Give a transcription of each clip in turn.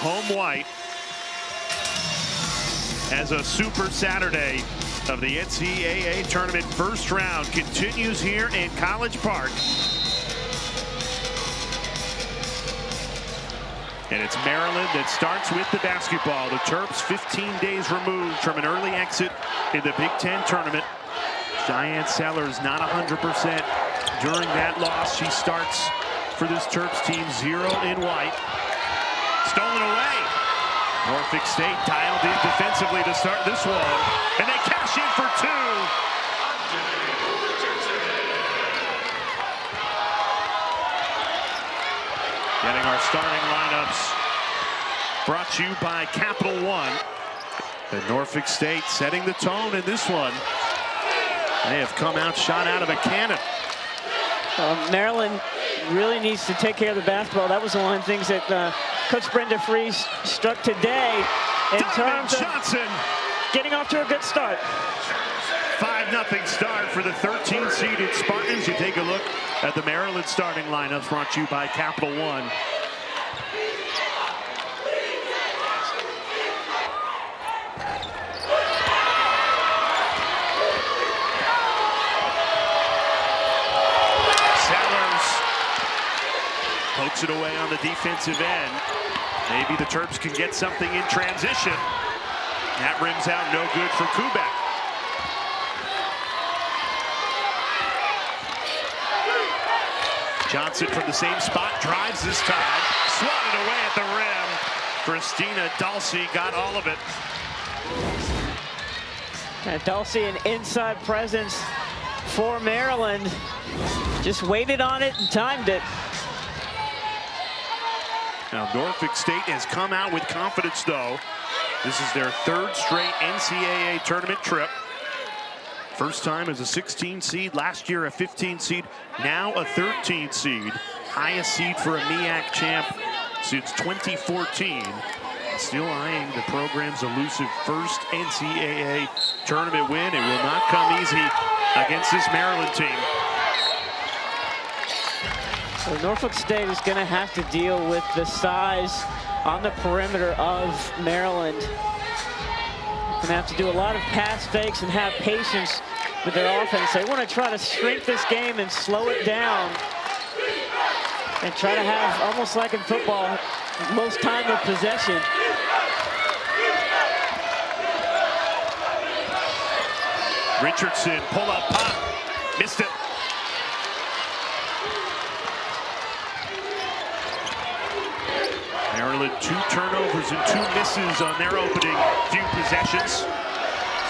Home white as a Super Saturday of the NCAA tournament first round continues here in College Park. And it's Maryland that starts with the basketball. The Terps 15 days removed from an early exit in the Big Ten tournament. Cheyenne Sellers not 100% during that loss. She starts for this Terps team 0 in white. Stolen away. Norfolk State dialed in defensively to start this one. And they cash in for two. Getting our starting lineups brought to you by Capital One. And Norfolk State setting the tone in this one. They have come out shot out of a cannon. Maryland really needs to take care of the basketball. That was one of the things that Coach Brenda Freeze struck today in terms of getting off to a good start. 5-0 start for the 13-seeded Spartans. You take a look at the Maryland starting lineups brought to you by Capital One. Pokes it away on the defensive end. Maybe the Terps can get something in transition. That rims out, no good for Kubek. Johnson from the same spot, drives this time. Swatted away at the rim. Christina Dulcie got all of it. Dulcie, an inside presence for Maryland. Just waited on it and timed it. Now, Norfolk State has come out with confidence, though. This is their third straight NCAA tournament trip. First time as a 16 seed, last year a 15 seed, now a 13 seed. Highest seed for a MEAC champ since 2014. Still eyeing the program's elusive first NCAA tournament win. It will not come easy against this Maryland team. So Norfolk State is going to have to deal with the size on the perimeter of Maryland. Going to have to do a lot of pass fakes and have patience with their offense. They want to try to shrink this game and slow it down and try to have, almost like in football, most time of possession. Richardson, pull-up pop, missed it. Maryland 2 turnovers and 2 misses on their opening few possessions.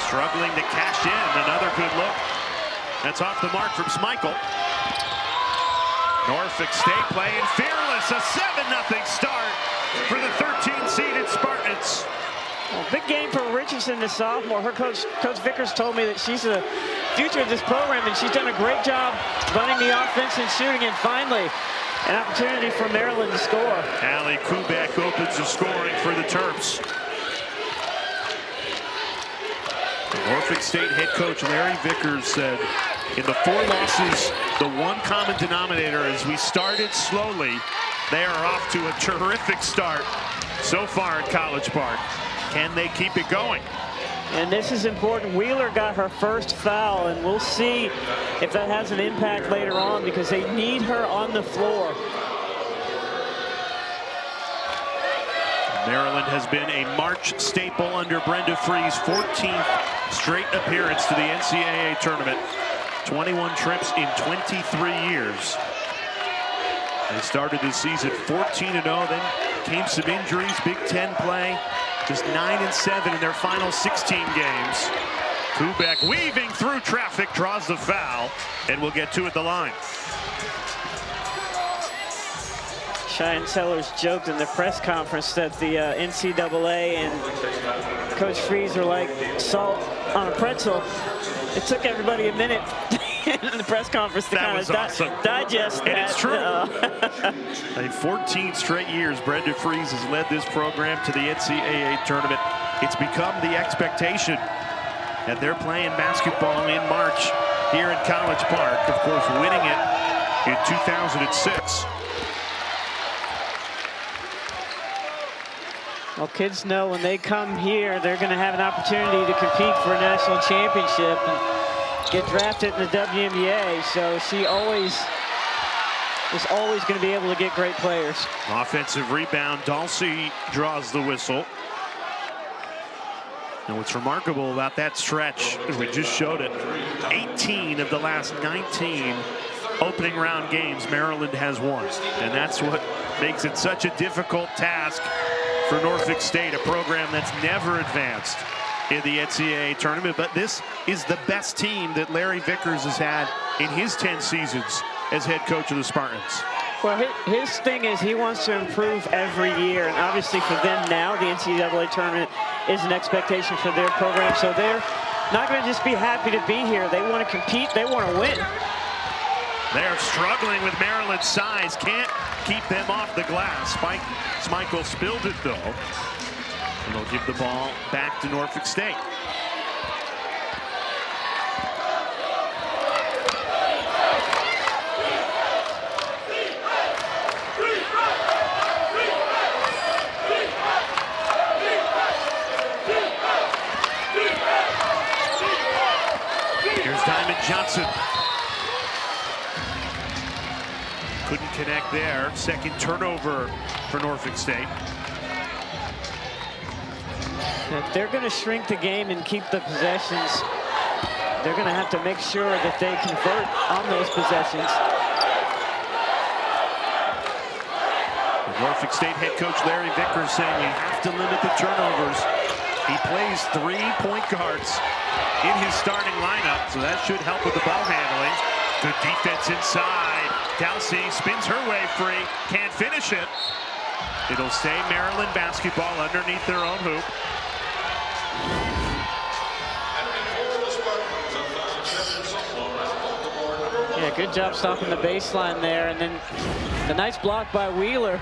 Struggling to cash in. Another good look. That's off the mark from Schmeichel. Norfolk State playing fearless. A 7-0 start for the 13-seeded Spartans. Well, big game for Richardson, the sophomore. Her coach Vickers told me that she's the future of this program, and she's done a great job running the offense and shooting. And finally, an opportunity for Maryland to score. Allie Kubek opens the scoring for the Terps. Norfolk State head coach Larry Vickers said, in the 4 losses, the one common denominator is we started slowly. They are off to a terrific start so far at College Park. Can they keep it going? And this is important. Wheeler got her first foul, and we'll see if that has an impact later on because they need her on the floor. Maryland has been a March staple under Brenda Freeze, 14th straight appearance to the NCAA tournament. 21 trips in 23 years. They started the season 14-0, then came some injuries, Big Ten play. Just 9-7 in their final 16 games. Kubek weaving through traffic, draws the foul, and will get 2 at the line. Cheyenne Sellers joked in the press conference that the NCAA and Coach Freeze are like salt on a pretzel. It took everybody a minute in the press conference to kind of digest that. And it's true. In 14 straight years, Brenda Freeze has led this program to the NCAA tournament. It's become the expectation. And they're playing basketball in March here in College Park. Of course, winning it in 2006. Well, kids know when they come here, they're going to have an opportunity to compete for a national championship and get drafted in the WNBA. So she is always going to be able to get great players. Offensive rebound. Dulcie draws the whistle. And what's remarkable about that stretch, we just showed it, 18 of the last 19 opening round games Maryland has won. And that's what makes it such a difficult task for Norfolk State, a program that's never advanced in the NCAA tournament. But this is the best team that Larry Vickers has had in his 10 seasons as head coach of the Spartans. Well, his thing is he wants to improve every year, and obviously for them now, the NCAA tournament is an expectation for their program. So they're not going to just be happy to be here. They want to compete. They want to win. They're struggling with Maryland's size. Can't keep them off the glass. Michael spilled it, though. And they'll give the ball back to Norfolk State. Here's Diamond Johnson. Couldn't connect there. Second turnover for Norfolk State. If they're going to shrink the game and keep the possessions, they're going to have to make sure that they convert on those possessions. Norfolk State head coach Larry Vickers saying we have to limit the turnovers. He plays 3 point guards in his starting lineup, so that should help with the ball handling. Good defense inside. Dulcie spins her way free, can't finish it. It'll stay Maryland basketball underneath their own hoop. Yeah, good job stopping the baseline there, and then the nice block by Wheeler.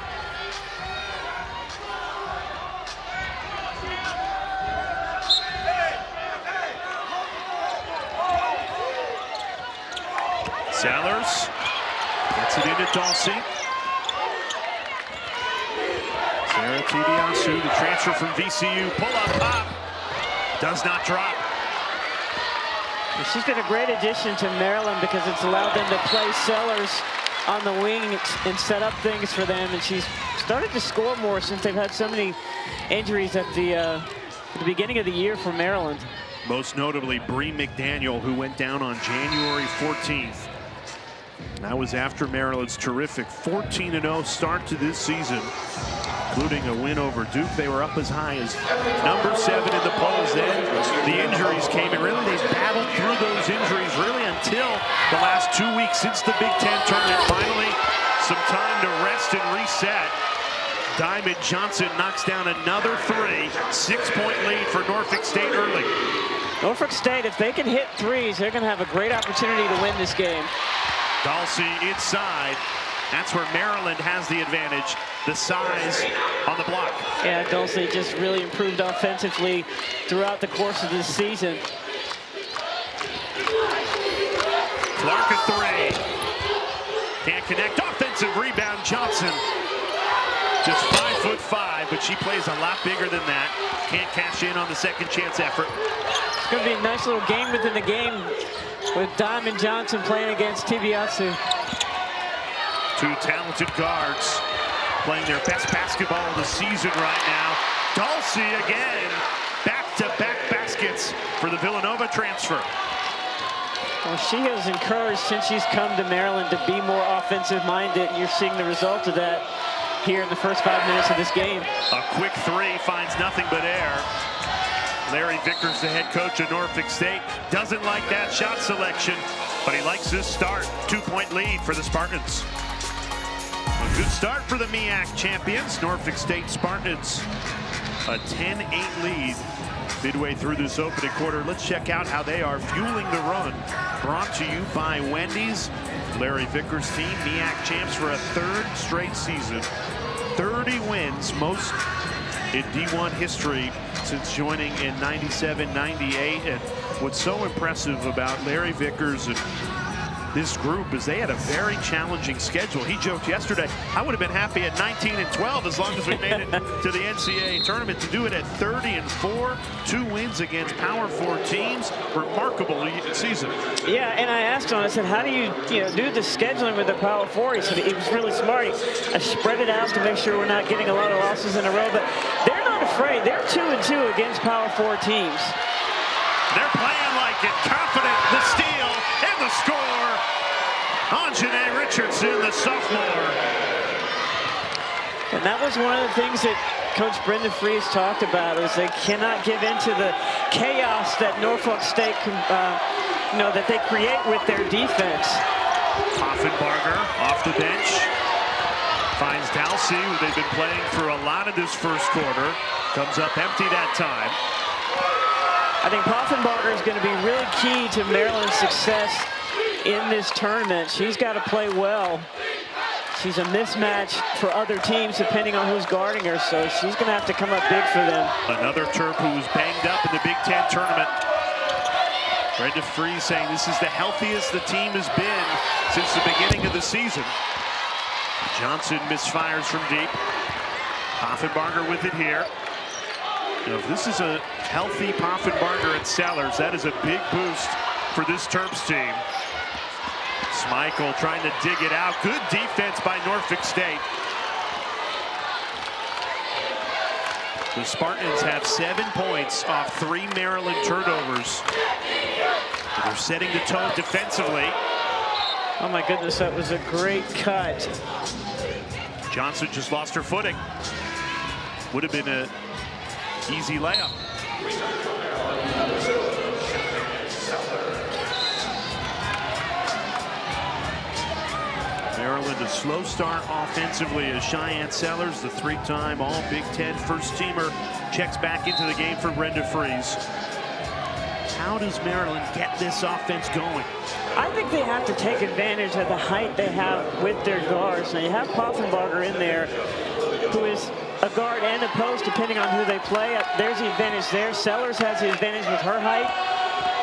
Sellers gets it into Dulcie. Sarah Tibiasu, the transfer from VCU, pull up top, does not drop. She's been a great addition to Maryland because it's allowed them to play Sellers on the wing and set up things for them, and she's started to score more since they've had so many injuries at the beginning of the year for Maryland. Most notably, Bree McDaniel, who went down on January 14th. That was after Maryland's terrific 14-0 start to this season, including a win over Duke. They were up as high as number 7 in the polls. Then the injuries came, and really they battled through those injuries really until the last 2 weeks since the Big Ten tournament. Finally, some time to rest and reset. Diamond Johnson knocks down another 3. 6-point lead for Norfolk State early. Norfolk State, if they can hit threes, they're going to have a great opportunity to win this game. Dulcie inside. That's where Maryland has the advantage. The size on the block. Yeah, Dulcie just really improved offensively throughout the course of this season. Clark a 3. Can't connect. Offensive rebound, Johnson. Just 5'5", but she plays a lot bigger than that. Can't cash in on the second chance effort. It's going to be a nice little game within the game with Diamond Johnson playing against Tibiasu. 2 talented guards playing their best basketball of the season right now. Dulcie again, back-to-back baskets for the Villanova transfer. Well, she has encouraged since she's come to Maryland to be more offensive-minded, and you're seeing the result of that here in the first 5 minutes of this game. A quick 3 finds nothing but air. Larry Vickers, the head coach of Norfolk State, doesn't like that shot selection, but he likes this start. 2-point lead for the Spartans. A good start for the MEAC champions, Norfolk State Spartans. A 10-8 lead midway through this opening quarter. Let's check out how they are fueling the run. Brought to you by Wendy's. Larry Vickers' team, MEAC champs for a 3rd straight season. 30 wins, most in D1 history since joining in 97-98. And what's so impressive about Larry Vickers and this group is they had a very challenging schedule. He joked yesterday, I would have been happy at 19-12 as long as we made it to the NCAA tournament. To do it at 30-4, 2 wins against Power 4 teams, remarkable season. Yeah, and I asked him, I said, how do you do the scheduling with the Power 4? He said he was really smart. I spread it out to make sure we're not getting a lot of losses in a row, but they're not afraid. They're 2-2 against Power 4 teams. They're playing like it, confident, the steal, and the score. Anjanae Richardson, the sophomore. And that was one of the things that Coach Brendan Freese talked about, is they cannot give in to the chaos that Norfolk State, that they create with their defense. Poffenbarger off the bench. Finds Dalsey, who they've been playing for a lot of this first quarter. Comes up empty that time. I think Poffenbarger is going to be really key to Maryland's success in this tournament. She's got to play well. She's a mismatch for other teams depending on who's guarding her, so she's going to have to come up big for them. Another Terp who was banged up in the Big Ten tournament. Brendan Freese saying this is the healthiest the team has been since the beginning of the season. Johnson misfires from deep. Poffenbarger with it here. If this is a healthy Poffenbarger and Sellers, that is a big boost for this Terps team. Schmeichel trying to dig it out. Good defense by Norfolk State. The Spartans have 7 points off 3 Maryland turnovers. They're setting the tone defensively. Oh my goodness, that was a great cut. Johnson just lost her footing. Would have been an easy layup. Maryland a slow start offensively as Cheyenne Sellers, the 3-time All Big Ten first teamer, checks back into the game for Brendan Freese. How does Maryland get this offense going? I think they have to take advantage of the height they have with their guards. Now you have Poffenbarger in there, who is a guard and a post depending on who they play. There's the advantage there. Sellers has the advantage with her height.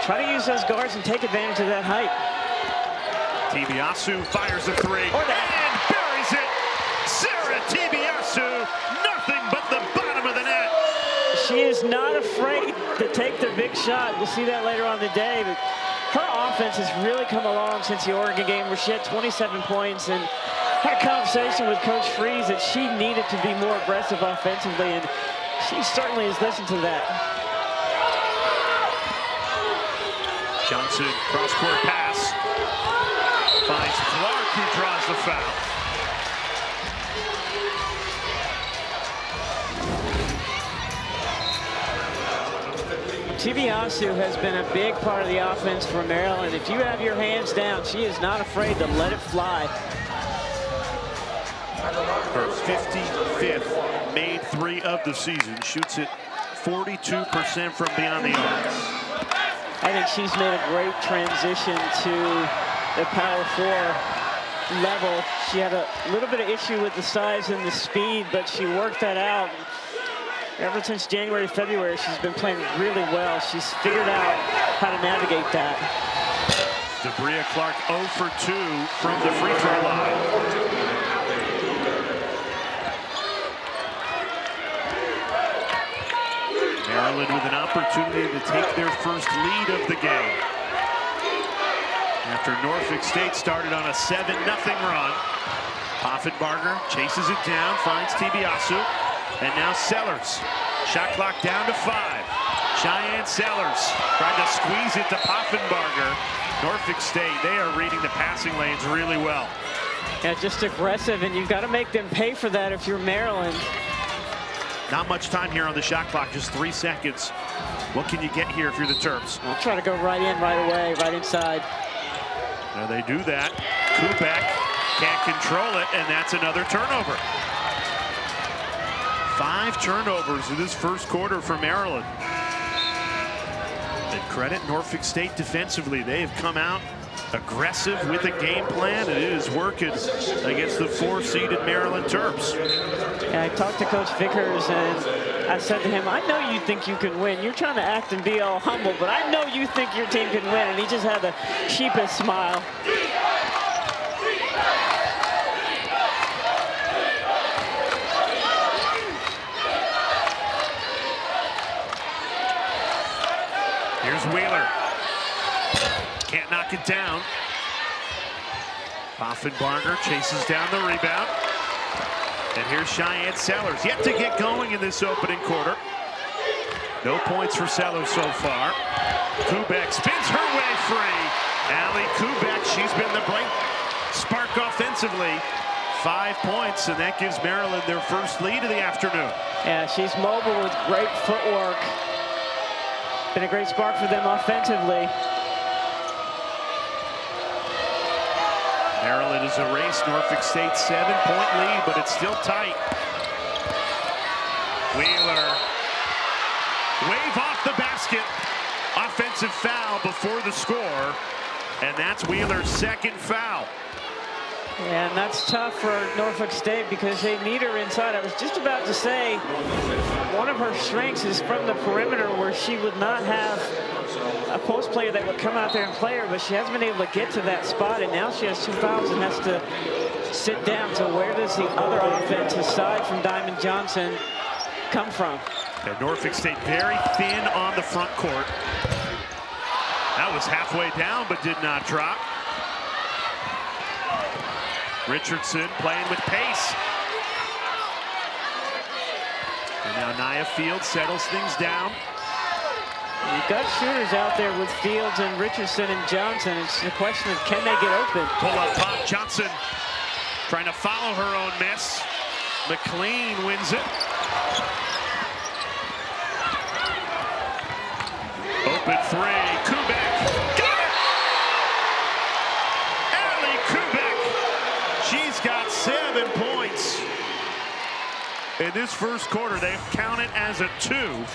Try to use those guards and take advantage of that height. Tibiasu fires a 3 and buries it. Sarah Tibiasu, nothing but the bottom of the net. She is not afraid to take the big shot. We'll see that later on in the day. But her offense has really come along since the Oregon game, where she had 27 points and had a conversation with Coach Freese that she needed to be more aggressive offensively, and she certainly has listened to that. Johnson, cross-court pass. Finds Clark, who draws the foul. Tibiasu has been a big part of the offense for Maryland. If you have your hands down, she is not afraid to let it fly. Her 55th made 3 of the season. Shoots it 42% from beyond the arc. I think she's made a great transition to the Power 4 level. She had a little bit of issue with the size and the speed, but she worked that out. Ever since January, February, she's been playing really well. She's figured out how to navigate that. Debria Clark 0 for 2 from the free throw line. Maryland with an opportunity to take their first lead of the game. After Norfolk State started on a 7-0 run. Poffenbarger chases it down, finds Tibiasu, and now Sellers. Shot clock down to 5. Cheyenne Sellers tried to squeeze it to Poffenbarger. Norfolk State, they are reading the passing lanes really well. Yeah, just aggressive, and you've got to make them pay for that if you're Maryland. Not much time here on the shot clock, just 3 seconds. What can you get here if you're the Terps? I'll try to go right in, right away, right inside. Now they do that. Kubek can't control it, and that's another turnover. 5 turnovers in this first quarter for Maryland. And credit Norfolk State defensively. They have come out aggressive with a game plan, and it is working against the 4-seeded Maryland Terps. Yeah, I talked to Coach Vickers, and I said to him, I know you think you can win. You're trying to act and be all humble, but I know you think your team can win. And he just had the sheepish smile. Here's Wheeler. Can't knock it down. Offenbarger chases down the rebound. And here's Cheyenne Sellers, yet to get going in this opening quarter. No points for Sellers so far. Kubek spins her way free. Allie Kubek, she's been the bright spark offensively. 5 points, and that gives Maryland their first lead of the afternoon. Yeah, she's mobile with great footwork. Been a great spark for them offensively. Maryland has erased Norfolk State's 7-point lead, but it's still tight. Wheeler, wave off the basket. Offensive foul before the score, and that's Wheeler's second foul. Yeah, and that's tough for Norfolk State because they need her inside. I was just about to say one of her strengths is from the perimeter, where she would not have a post player that would come out there and play her, but she hasn't been able to get to that spot, and now she has 2 fouls and has to sit down. So where does the other offense, aside from Diamond Johnson, come from? And Norfolk State very thin on the front court. That was halfway down, but did not drop. Richardson playing with pace. And now Nia Fields settles things down. You've got shooters out there with Fields and Richardson and Johnson. It's a question of, can they get open? Pull up pop. Johnson trying to follow her own miss. McLean wins it. Open three. Kubek. Got it! Allie Kubek. She's got 7 points. In this first quarter, they count it as a 2.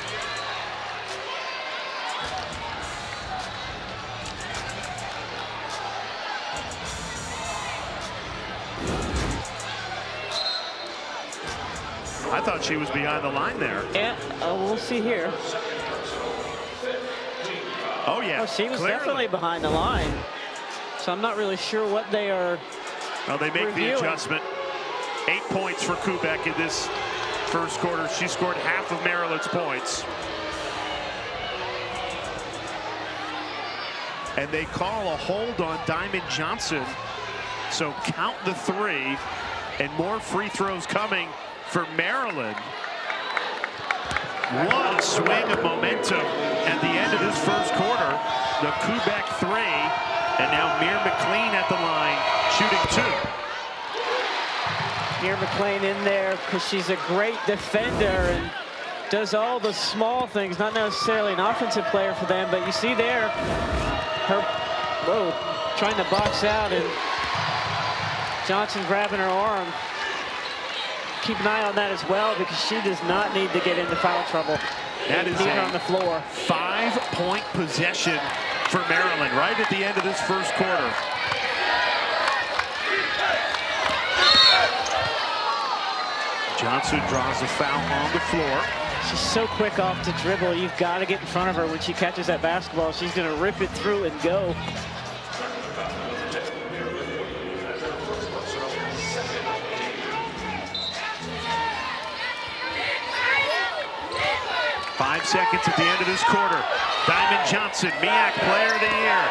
I thought she was behind the line there. Yeah, we'll see here. Oh, yeah. Oh, she was clearly. definitely behind the line. So I'm not really sure what they are Well, they make reviewing. the adjustment. 8 points for Kubek in this first quarter. She scored half of Maryland's points. And they call a hold on Diamond Johnson. So count the 3, and more free throws coming for Maryland. What a swing of momentum at the end of this first quarter. The Kubek 3, and now Mir McLean at the line, shooting 2. Mir McLean in there because she's a great defender and does all the small things, not necessarily an offensive player for them, but you see there her, trying to box out and Johnson grabbing her arm. Keep an eye on that as well because she does not need to get into foul trouble. That is her on the floor. 5-point possession for Maryland right at the end of this first quarter. Johnson draws the foul on the floor. She's so quick off the dribble. You've got to get in front of her when she catches that basketball. She's going to rip it through and go. Five seconds at the end of this quarter. Diamond Johnson, MEAC Player of the Year,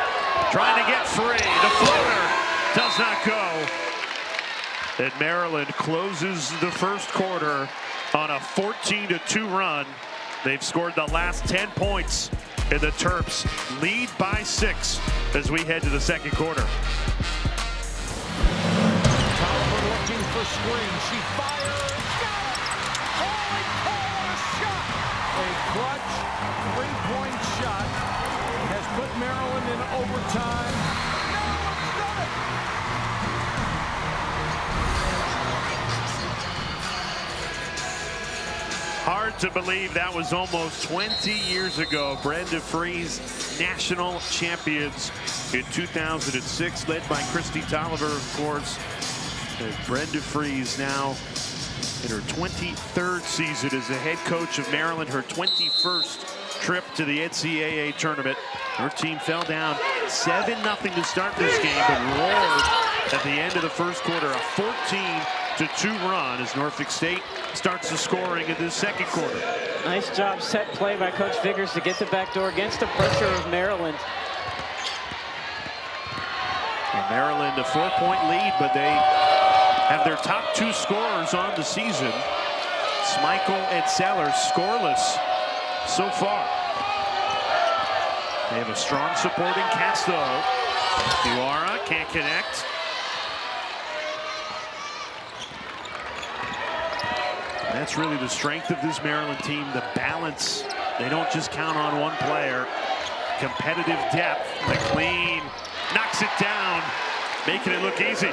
trying to get free. The floater does not go. And Maryland closes the first quarter on a 14-2 run. They've scored the last 10 points, and the Terps lead by 6 as we head to the second quarter. Tolliver looking for screen. She fires. Holy cow, a shot! A clutch three-point shot has put Maryland in overtime. Maryland's done it! Hard to believe that was almost 20 years ago. Brenda Free's national champions in 2006, led by Christy Tolliver, of course. And Brenda Free's now in her 23rd season as the head coach of Maryland, her 21st trip to the NCAA tournament. Her team fell down 7-0 to start this game, but roared at the end of the first quarter, a 14-2 run as Norfolk State starts the scoring in this second quarter. Nice job, set play by Coach Vickers to get the back door against the pressure of Maryland. And Maryland a 4-point lead, but they have their top 2 scorers on the season. Schmeichel and Sellers scoreless so far. They have a strong supporting cast though. Iwara can't connect. That's really the strength of this Maryland team, the balance. They don't just count on one player. Competitive depth. McLean knocks it down, making it look easy.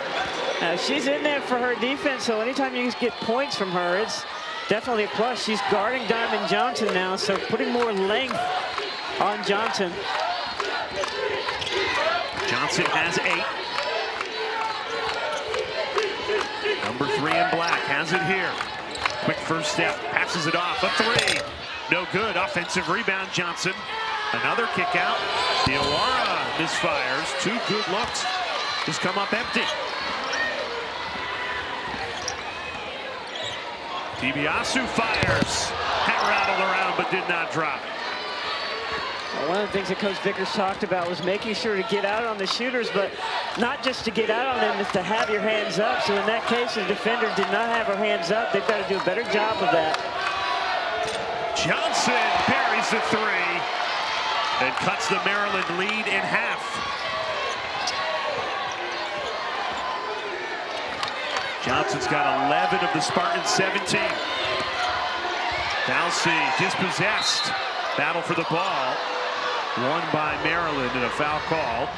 She's in there for her defense, so anytime you get points from her, it's definitely a plus. She's guarding Diamond Johnson now, so putting more length on Johnson. Johnson has 8. Number 3 in black has it here. Quick first step, passes it off, a 3. No good, offensive rebound, Johnson. Another kick out. Diawara misfires, 2 good looks. Just come up empty. DiBiase fires. That rattled around but did not drop. Well, one of the things that Coach Vickers talked about was making sure to get out on the shooters, but not just to get out on them, is to have your hands up. So in that case, the defender did not have her hands up. They've got to do a better job of that. Johnson buries the 3 and cuts the Maryland lead in half. Johnson's got 11 of the Spartans' 17. Dalsey dispossessed. Battle for the ball. Won by Maryland and a foul call.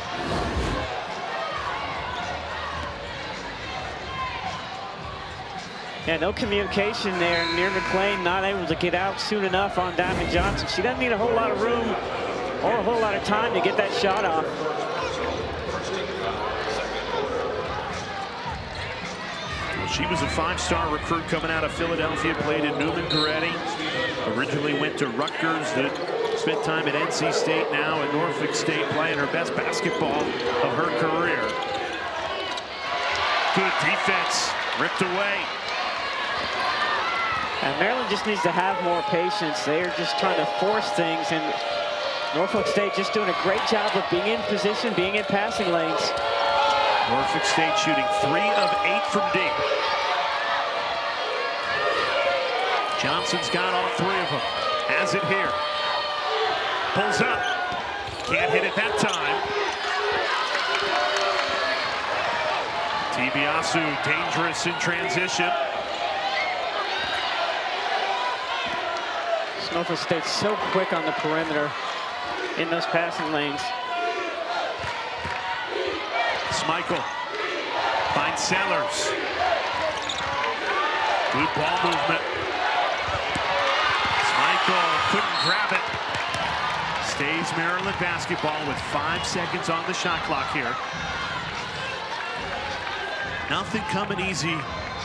Yeah, no communication there near McLean, not able to get out soon enough on Diamond Johnson. She doesn't need a whole lot of room or a whole lot of time to get that shot off. She was a 5-star recruit coming out of Philadelphia, played in Newman Goretti. Originally went to Rutgers, spent time at NC State, now at Norfolk State, playing her best basketball of her career. Good defense, ripped away. And Maryland just needs to have more patience. They are just trying to force things, and Norfolk State just doing a great job of being in position, being in passing lanes. Norfolk State shooting 3 of 8 from deep. Johnson's got all 3 of them. Has it here. Pulls up. Can't hit it that time. DiBiase dangerous in transition. Norfolk State's so quick on the perimeter in those passing lanes. Schmeichel finds Sellers. Good ball movement. Schmeichel couldn't grab it. Stays Maryland basketball with 5 seconds on the shot clock here. Nothing coming easy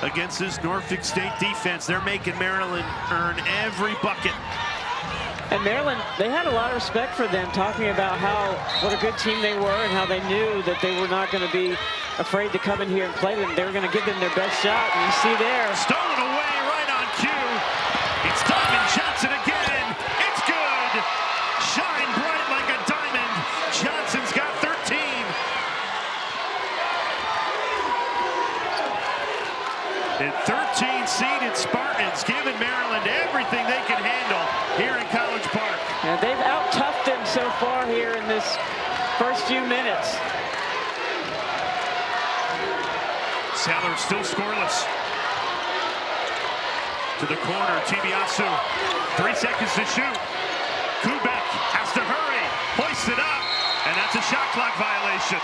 against this Norfolk State defense. They're making Maryland earn every bucket. And Maryland, they had a lot of respect for them, talking about what a good team they were and how they knew that they were not going to be afraid to come in here and play them. They were going to give them their best shot. And you see there. Stolen away right on cue. It's Diamond Johnson again. It's good. Shine bright like a diamond. Johnson's got 13. And 13-seeded Spartans giving Maryland everything they can handle here in College Park. And they've out-toughed them so far here in this first few minutes. Sellers still scoreless. To the corner, DiBiase. 3 seconds to shoot. Kubek has to hurry. Hoists it up, and that's a shot clock violation.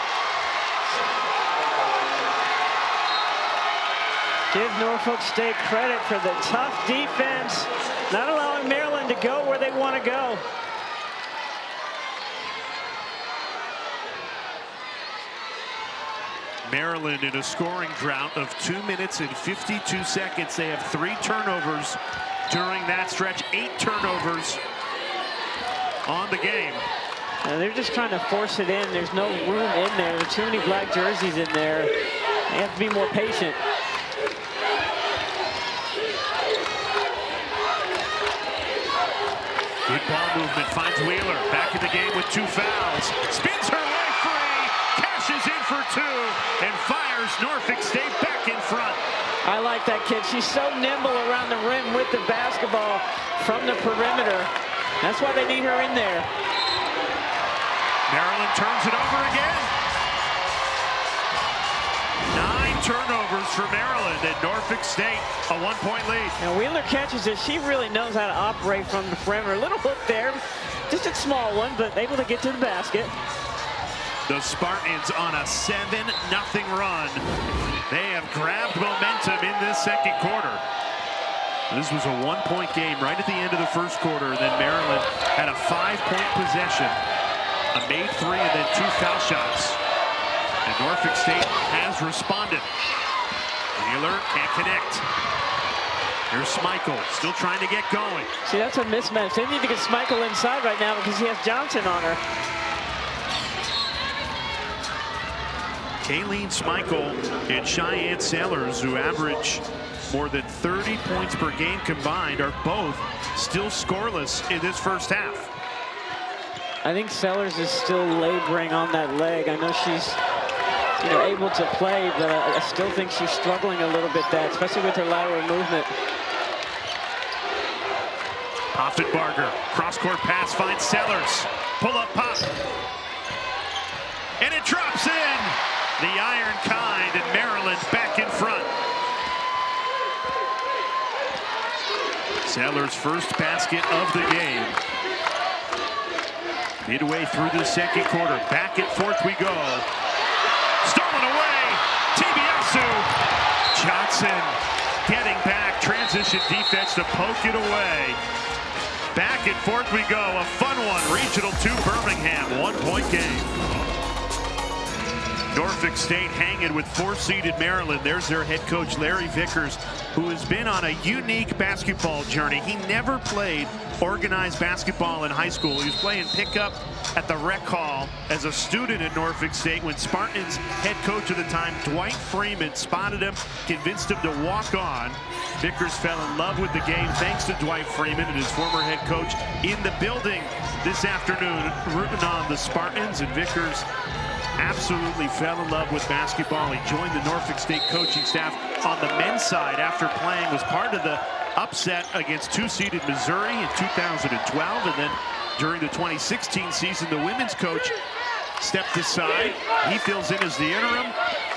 Give Norfolk State credit for the tough defense, not allowing Maryland to go where they want to go. Maryland in a scoring drought of 2 minutes and 52 seconds. They have 3 turnovers during that stretch, 8 turnovers on the game. And they're just trying to force it in. There's no room in there. There are too many black jerseys in there. They have to be more patient. Good ball movement, finds Wheeler. Back in the game with 2 fouls. Spins her way free, cashes in for 2, and fires Norfolk State back in front. I like that kid. She's so nimble around the rim with the basketball from the perimeter. That's why they need her in there. Maryland turns it over again. 9 turnovers for Maryland, and Norfolk State a 1-point lead. Now Wheeler catches it. She really knows how to operate from the perimeter. A little hook there, just a small one, but able to get to the basket. The Spartans on a 7-0 run. They have grabbed momentum in this second quarter. This was a 1-point game right at the end of the first quarter, and then Maryland had a 5-point possession, a made 3 and then 2 foul shots. And Norfolk State has responded. Wheeler can't connect. Here's Schmeichel, still trying to get going. See, that's a mismatch. They need to get Schmeichel inside right now because he has Johnson on her. Kayleen Schmeichel and Cheyenne Sellers, who average more than 30 points per game combined, are both still scoreless in this first half. I think Sellers is still laboring on that leg. I know she's able to play, but I still think she's struggling a little bit that, especially with her lateral movement. Hoffenbarger, cross-court pass, finds Sellers. Pull-up pop. And it drops in. The iron kind, and Maryland back in front. Sellers' first basket of the game. Midway through the second quarter, back and forth we go. Stolen away, Tibiasu. Johnson getting back, transition defense to poke it away. Back and forth we go, a fun one, Regional 2 Birmingham, 1-point game. Norfolk State hanging with 4-seeded Maryland. There's their head coach, Larry Vickers, who has been on a unique basketball journey. He never played organized basketball in high school. He was playing pickup at the rec hall as a student at Norfolk State when Spartans head coach at the time, Dwight Freeman, spotted him, convinced him to walk on. Vickers fell in love with the game thanks to Dwight Freeman and his former head coach in the building this afternoon, rooting on the Spartans, and Vickers absolutely fell in love with basketball. He joined the Norfolk State coaching staff on the men's side after playing, was part of the upset against 2-seeded Missouri in 2012, and then during the 2016 season, the women's coach stepped aside. He fills in as the interim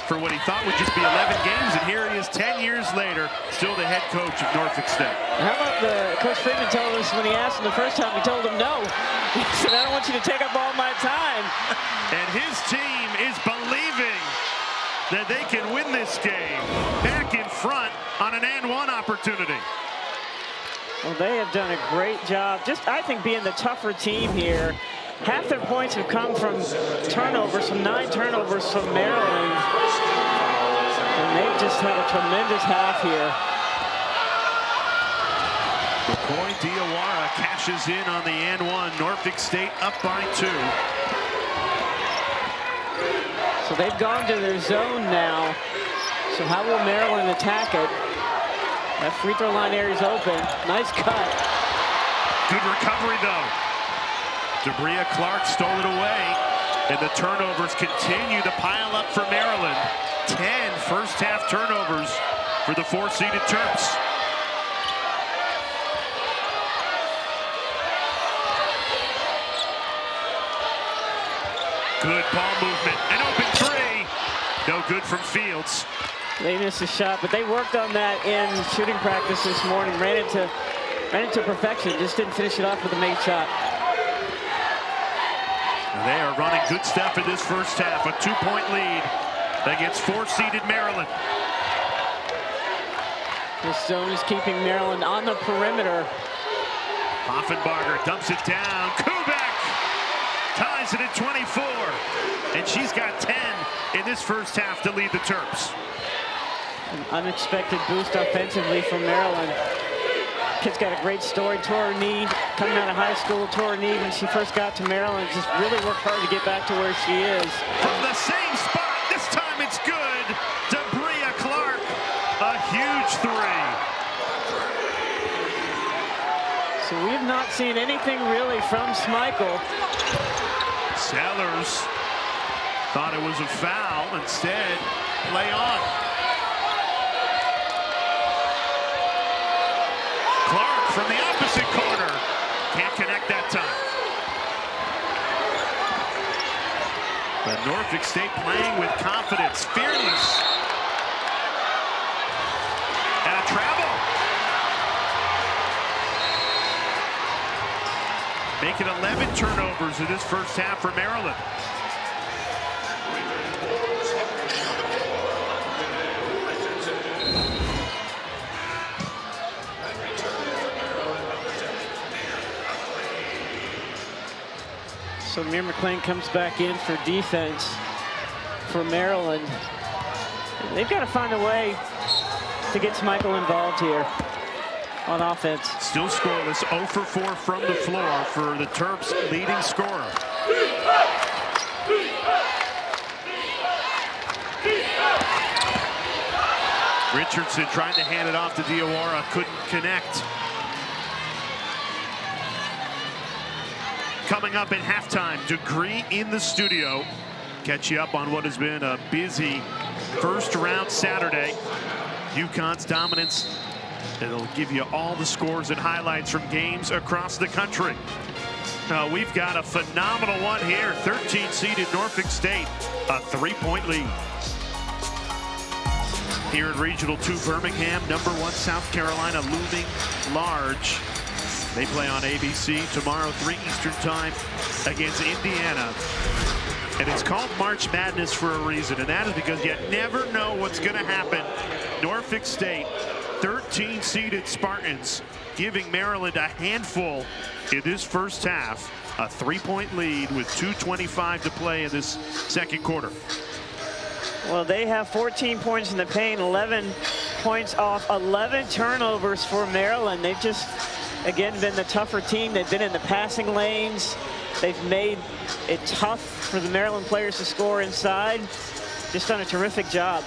for what he thought would just be 11 games, and here he is 10 years later, still the head coach of Norfolk State. How about Coach Freeman told us when he asked him the first time, he told him no. He said, I don't want you to take up all my time. And his team is believing that they can win this game. Back in front on an and-one opportunity. Well, they have done a great job, just I think being the tougher team here. Half their points have come from turnovers, from 9 turnovers from Maryland. And they've just had a tremendous half here. McCoy Diawara cashes in on the and-one. Norfolk State up by 2. So they've gone to their zone now. So how will Maryland attack it? That free throw line area is open. Nice cut. Good recovery, though. Debria Clark stole it away, and the turnovers continue to pile up for Maryland. 10 first-half turnovers for the 4-seeded Terps. Good ball movement, an open 3. No good from Fields. They missed a shot, but they worked on that in shooting practice this morning. Ran into perfection, just didn't finish it off with a made shot. They are running good stuff in this first half. A 2-point lead against 4-seeded Maryland. This zone is keeping Maryland on the perimeter. Hoffenbarger dumps it down. Kubek ties it at 24. And she's got 10 in this first half to lead the Terps. An unexpected boost offensively from Maryland. Kid's got a great story. Tore her knee coming out of high school. Tore her knee when she first got to Maryland. Just really worked hard to get back to where she is. From the same spot, this time it's good. Debria Clark, a huge 3. So but we've not seen anything really from Schmeichel. Sellers thought it was a foul. Instead, play on. Clark from the opposite corner. Can't connect that time. But Norfolk State playing with confidence, fearless. And a travel. Making 11 turnovers in this first half for Maryland. So Mir McLean comes back in for defense for Maryland. They've got to find a way to get Schmeichel involved here on offense. Still scoreless, 0 for 4 from the floor for the Terps leading scorer. Richardson trying to hand it off to Diawara, couldn't connect. Coming up at halftime, Degree in the studio. Catch you up on what has been a busy first round Saturday. UConn's dominance. It'll give you all the scores and highlights from games across the country. We've got a phenomenal one here. 13-seeded Norfolk State, a 3-point lead. Here at Regional 2 Birmingham, #1 South Carolina looming large. They play on ABC tomorrow, 3 Eastern time against Indiana. And it's called March Madness for a reason, and that is because you never know what's going to happen. Norfolk State, 13-seeded Spartans, giving Maryland a handful in this first half. A 3-point lead with 2:25 to play in this second quarter. Well, they have 14 points in the paint, 11 points off 11 turnovers for Maryland. They've just, again, been the tougher team. They've been in the passing lanes. They've made it tough for the Maryland players to score inside. Just done a terrific job.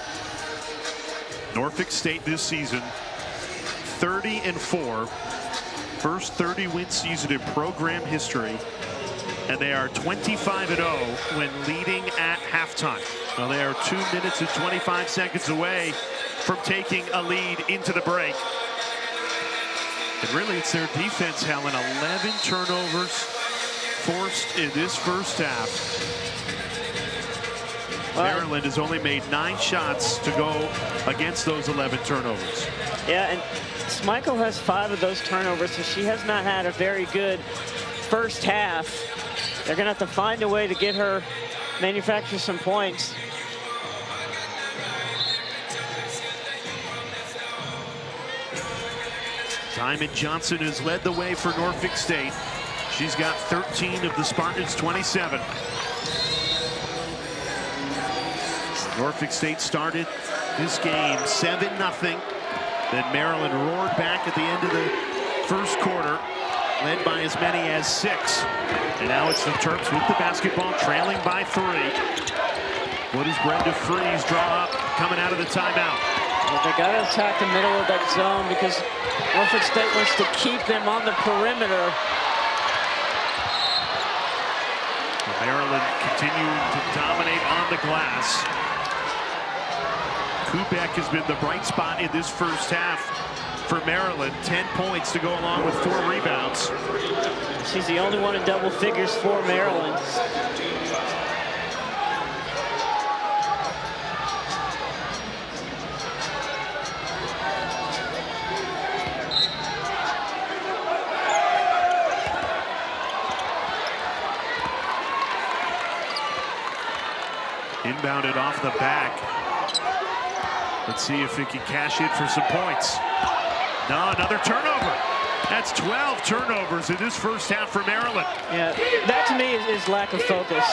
Norfolk State this season, 30-4. First 30-win season in program history. And they are 25-0 when leading at halftime. Well, they are 2 minutes and 25 seconds away from taking a lead into the break. And really, it's their defense, Helen. 11 turnovers forced in this first half. Well, Maryland has only made 9 shots to go against those 11 turnovers. Yeah, and Schmeichel has 5 of those turnovers, so she has not had a very good first half. They're going to have to find a way to get her manufacture some points. Diamond Johnson has led the way for Norfolk State. She's got 13 of the Spartans' 27. Norfolk State started this game 7-0. Then Maryland roared back at the end of the first quarter, led by as many as 6. And now it's the Terps with the basketball, trailing by 3. What does Brenda Freeze draw up coming out of the timeout? Well, they got to attack the middle of that zone because Norfolk State wants to keep them on the perimeter. Maryland continuing to dominate on the glass. Kubek has been the bright spot in this first half for Maryland. 10 points to go along with 4 rebounds. She's the only one in double figures for Maryland. Inbounded off the back. Let's see if it can cash in for some points. No, another turnover. That's 12 turnovers in this first half for Maryland. Yeah, that to me is lack of focus.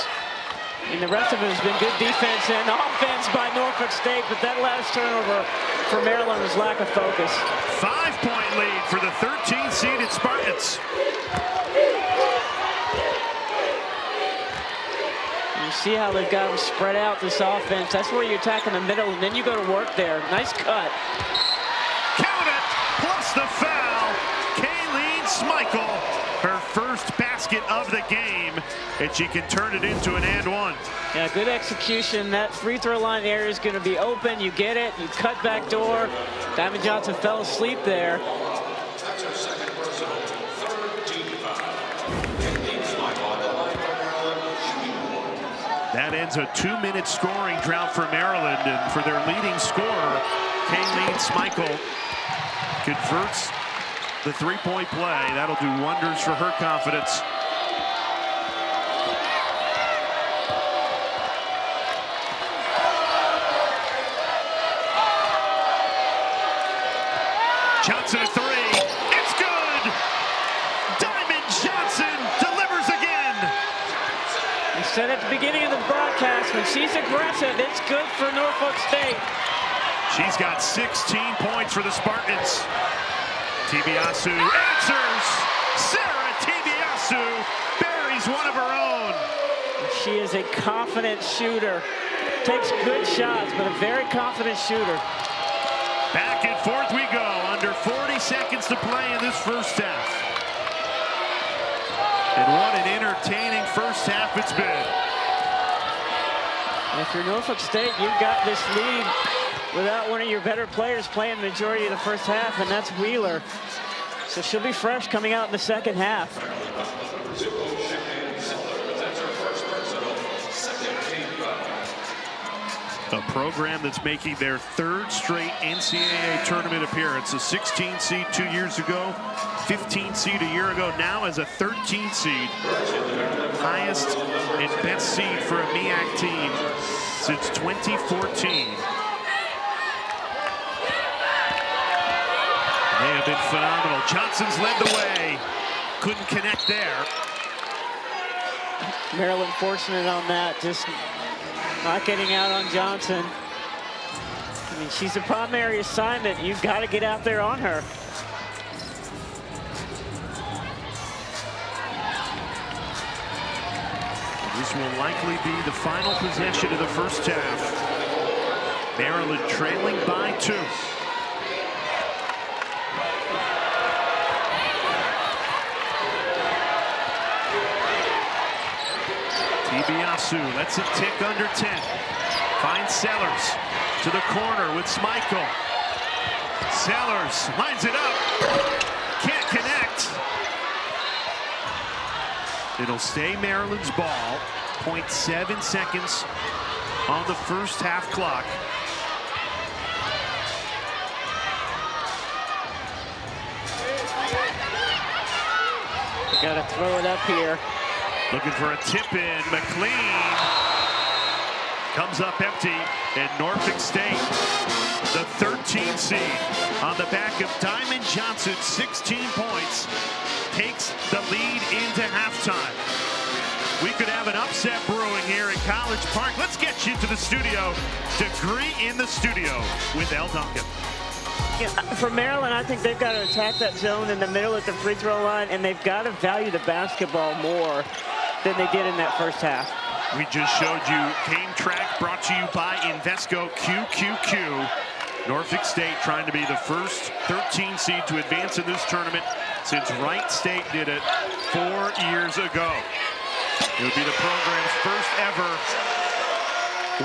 And the rest of it has been good defense and offense by Norfolk State, but that last turnover for Maryland was lack of focus. 5-point lead for the 13-seeded Spartans. You see how they've got them spread out, this offense. That's where you attack in the middle, and then you go to work there. Nice cut. Count it, plus the foul. Kayleen Schmeichel first basket of the game, and she can turn it into an and one. Yeah, good execution. That free throw line area is going to be open. You get it. You cut back door. Diamond Johnson fell asleep there. That ends a 2-minute scoring drought for Maryland, and for their leading scorer, Kayleen Schmeichel, converts the three-point play. That'll do wonders for her confidence. Johnson a three. It's good. Diamond Johnson delivers again. I said at the beginning of the broadcast, when she's aggressive, it's good for Norfolk State. She's got 16 points for the Spartans. Tibiasu answers. Sarah Tibiasu buries one of her own. She is a confident shooter. Takes good shots, but a very confident shooter. Back and forth we go. Under 40 seconds to play in this first half. And what an entertaining first half it's been. And if you're Norfolk State, you've got this lead without one of your better players playing the majority of the first half, and that's Wheeler. So she'll be fresh coming out in the second half. A program that's making their third straight NCAA tournament appearance. A 16 seed 2 years ago, 15 seed a year ago, now as a 13 seed. Highest and best seed for a MEAC team since 2014. They have been phenomenal. Johnson's led the way. Couldn't connect there. Maryland fortunate on that, just not getting out on Johnson. I mean, she's a primary assignment. You've got to get out there on her. This will likely be the final possession of the first half. Maryland trailing by 2. Tibiasu lets it tick under 10. Finds Sellers to the corner with Schmeichel. Sellers lines it up. Can't connect. It'll stay Maryland's ball. 0.7 seconds on the first half clock. Got to throw it up here. Looking for a tip in. McLean comes up empty, and Norfolk State, the 13 seed, on the back of Diamond Johnson, 16 points, takes the lead into halftime. We could have an upset brewing here in College Park. Let's get you to the studio. Degree in the studio with El Duncan. Yeah, for Maryland, I think they've got to attack that zone in the middle at the free throw line, and they've got to value the basketball more than they did in that first half. We just showed you Game Track, brought to you by Invesco QQQ. Norfolk State trying to be the first 13 seed to advance in this tournament since Wright State did it 4 years ago. It would be the program's first ever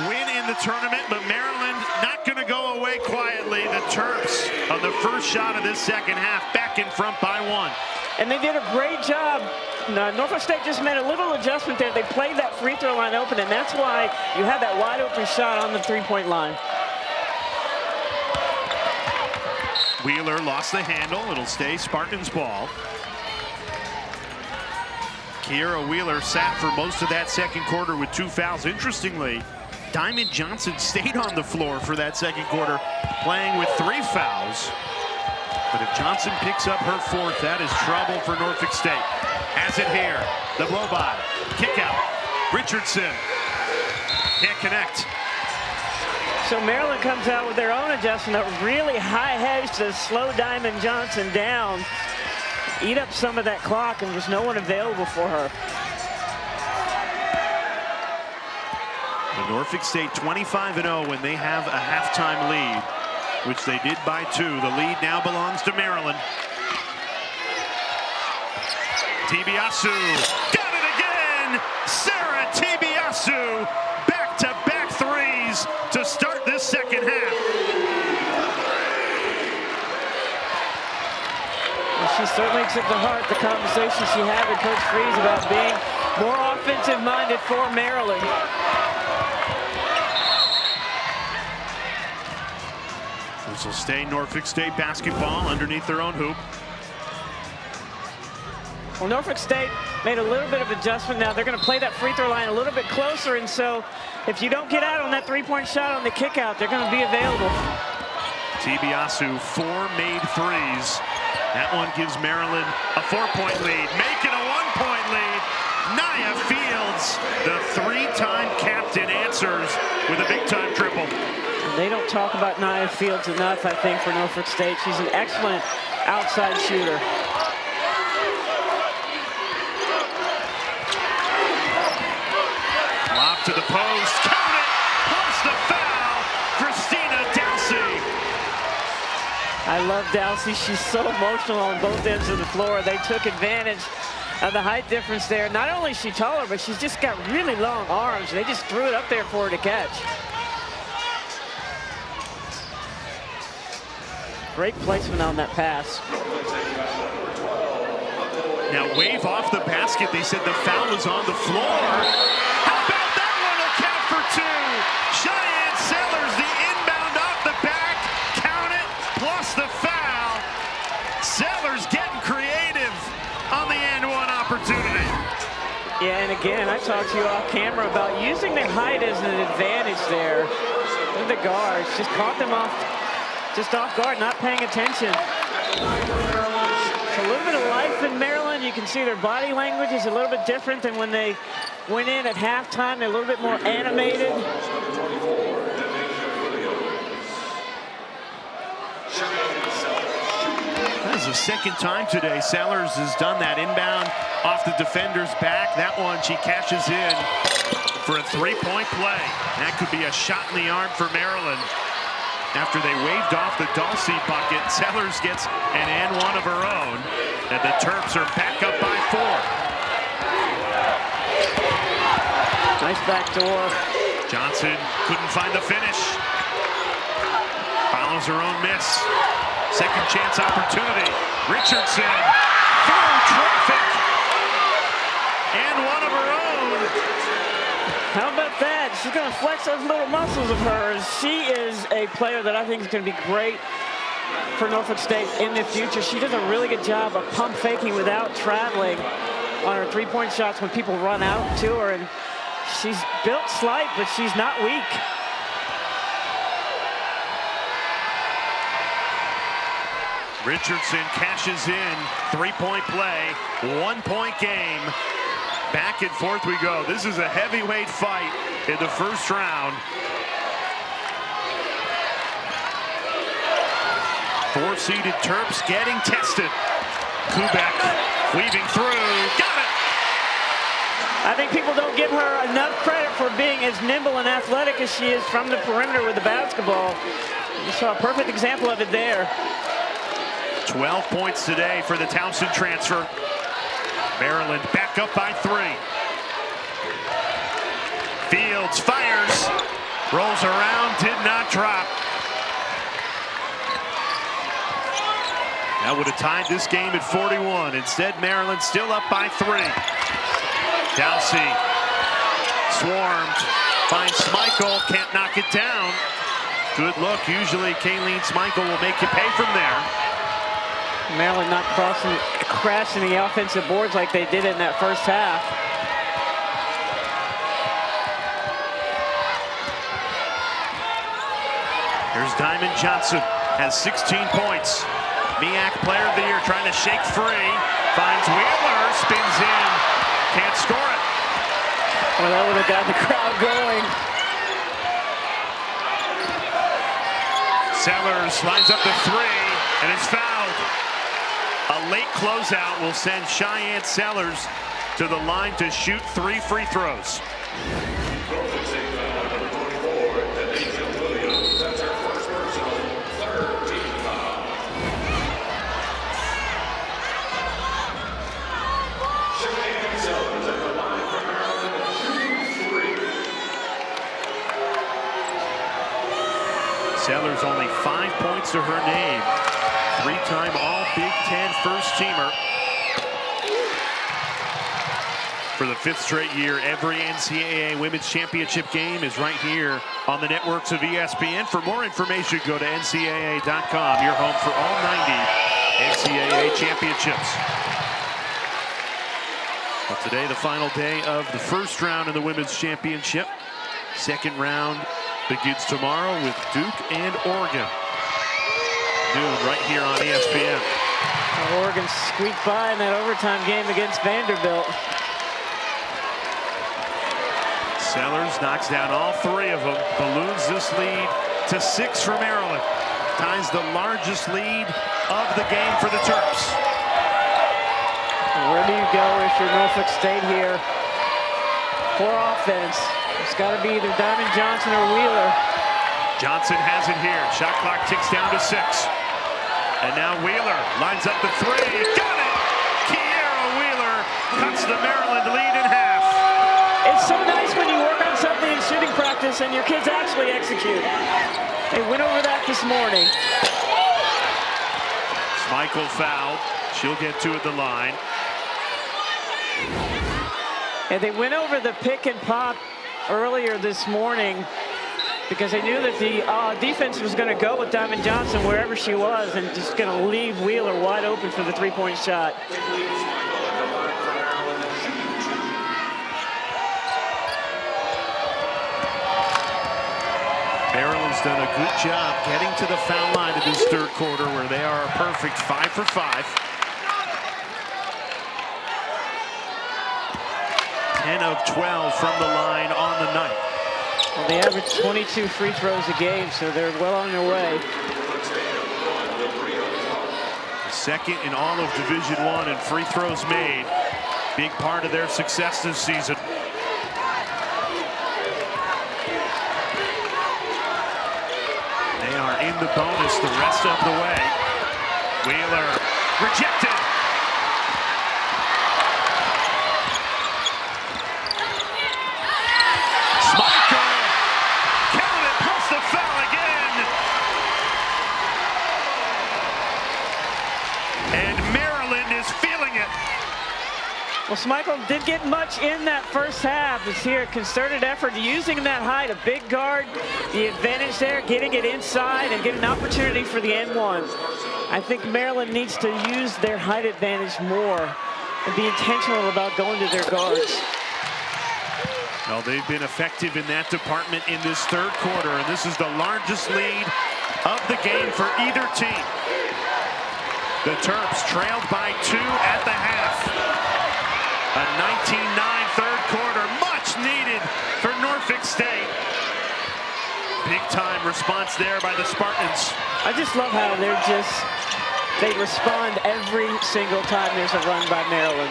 win in the tournament, but Maryland not going to go away quietly. The Terps on the first shot of this second half, back in front by 1. And they did a great job. Norfolk State just made a little adjustment there. They played that free throw line open, and that's why you had that wide open shot on the three-point line. Wheeler lost the handle. It'll stay Spartans ball. Kiera Wheeler sat for most of that second quarter with 2 fouls. Interestingly, Diamond Johnson stayed on the floor for that second quarter, playing with 3 fouls. But if Johnson picks up her 4th, that is trouble for Norfolk State. Has it here. The blow by. Kick out. Richardson. Can't connect. So Maryland comes out with their own adjustment, a really high hedge to slow Diamond Johnson down, eat up some of that clock, and there's no one available for her. The Norfolk State 25-0 when they have a halftime lead, which they did by 2. The lead now belongs to Maryland. Tibiasu got it again. Sarah Tibiasu, back-to-back threes to start this second half. Well, she certainly took to heart the conversation she had with Coach Freeze about being more offensive-minded for Maryland. This will stay Norfolk State basketball underneath their own hoop. Well, Norfolk State made a little bit of adjustment now. They're going to play that free throw line a little bit closer, and so if you don't get out on that three-point shot on the kick out, they're going to be available. Tibiasu, 4 made threes. That one gives Maryland a 4-point lead. Make it a 1-point lead. Nia Fields, the 3-time captain, answers with a big-time triple. They don't talk about Nia Fields enough, I think, for Norfolk State. She's an excellent outside shooter. Lob to the post, count it, plus the foul, Christina Dowsey. I love Dowsey. She's so emotional on both ends of the floor. They took advantage of the height difference there. Not only is she taller, but she's just got really long arms. They just threw it up there for her to catch. Great placement on that pass. Now wave off the basket. They said the foul was on the floor. How about that one? A count for 2. Cheyenne Sellers, the inbound off the back. Count it, plus the foul. Sellers getting creative on the and one opportunity. Yeah, and again, I talked to you off camera about using their height as an advantage there. With the guards, just caught them off guard, not paying attention. It's a little bit of life in Maryland. You can see their body language is a little bit different than when they went in at halftime. They're a little bit more animated. That is the second time today Sellers has done that inbound off the defender's back. That one she cashes in for a 3-point play. That could be a shot in the arm for Maryland. After they waved off the Dulcie bucket, Sellers gets an and one of her own, and the Terps are back up by 4. Nice backdoor. Johnson couldn't find the finish. Follows her own miss. Second chance opportunity. Richardson through traffic. And one of her own. How about that? She's going to flex those little muscles of hers. She is a player that I think is going to be great for Norfolk State in the future. She does a really good job of pump faking without traveling on her three-point shots when people run out to her. And she's built slight, but she's not weak. Richardson cashes in. 3-point play. 1-point game. Back and forth we go. This is a heavyweight fight in the first round. 4-seeded Terps getting tested. Kubek weaving through. Got it! I think people don't give her enough credit for being as nimble and athletic as she is from the perimeter with the basketball. You saw a perfect example of it there. 12 points today for the Towson transfer. Maryland back up by 3. Fields fires, rolls around, did not drop. That would have tied this game at 41. Instead, Maryland still up by 3. Dowsey swarmed, finds Smeichel, can't knock it down. Good look. Usually, Kayleen Smeichel will make you pay from there. Maryland not crashing the offensive boards like they did in that first half. Here's Diamond Johnson, has 16 points. MEAC Player of the Year trying to shake free. Finds Wheeler, spins in, can't score it. Well, that would have got the crowd going. Sellers lines up the 3 and is fouled. A late closeout will send Cheyenne Sellers to the line to shoot 3 free throws. Wheeler's only 5 points to her name. 3-time All-Big Ten first-teamer. For the 5th straight year, every NCAA Women's Championship game is right here on the networks of ESPN. For more information, go to ncaa.com, your home for all 90 NCAA championships. Well, today, the final day of the first round of the Women's Championship. Second round begins tomorrow with Duke and Oregon. Noon right here on ESPN. Oregon squeaked by in that overtime game against Vanderbilt. Sellers knocks down all 3 of them. Balloons this lead to 6 for Maryland. Ties the largest lead of the game for the Terps. Where do you go if you're Norfolk State here for offense? It's got to be either Diamond Johnson or Wheeler. Johnson has it here. Shot clock ticks down to 6. And now Wheeler lines up the 3. Got it! Kiera Wheeler cuts the Maryland lead in half. It's so nice when you work on something in shooting practice and your kids actually execute. They went over that this morning. Michael fouled. She'll get 2 at the line. And they went over the pick and pop earlier this morning because they knew that the defense was going to go with Diamond Johnson wherever she was and just going to leave Wheeler wide open for the 3-point shot. Maryland's done a good job getting to the foul line in this third quarter where they are a perfect 5 for 5. 10 of 12 from the line on the night. Well, they average 22 free throws a game, so they're well on their way. Second in all of Division I in free throws made. Big part of their success this season. They are in the bonus the rest of the way. Wheeler rejected. Well, Schmeichel did get much in that first half. It's here a concerted effort using that height, a big guard, the advantage there, getting it inside and get an opportunity for the N1. I think Maryland needs to use their height advantage more and be intentional about going to their guards. Well, they've been effective in that department in this third quarter, and this is the largest lead of the game for either team. The Terps trailed by 2 at the half. A 19-9 third quarter, much needed for Norfolk State. Big time response there by the Spartans. I just love how they respond every single time there's a run by Maryland.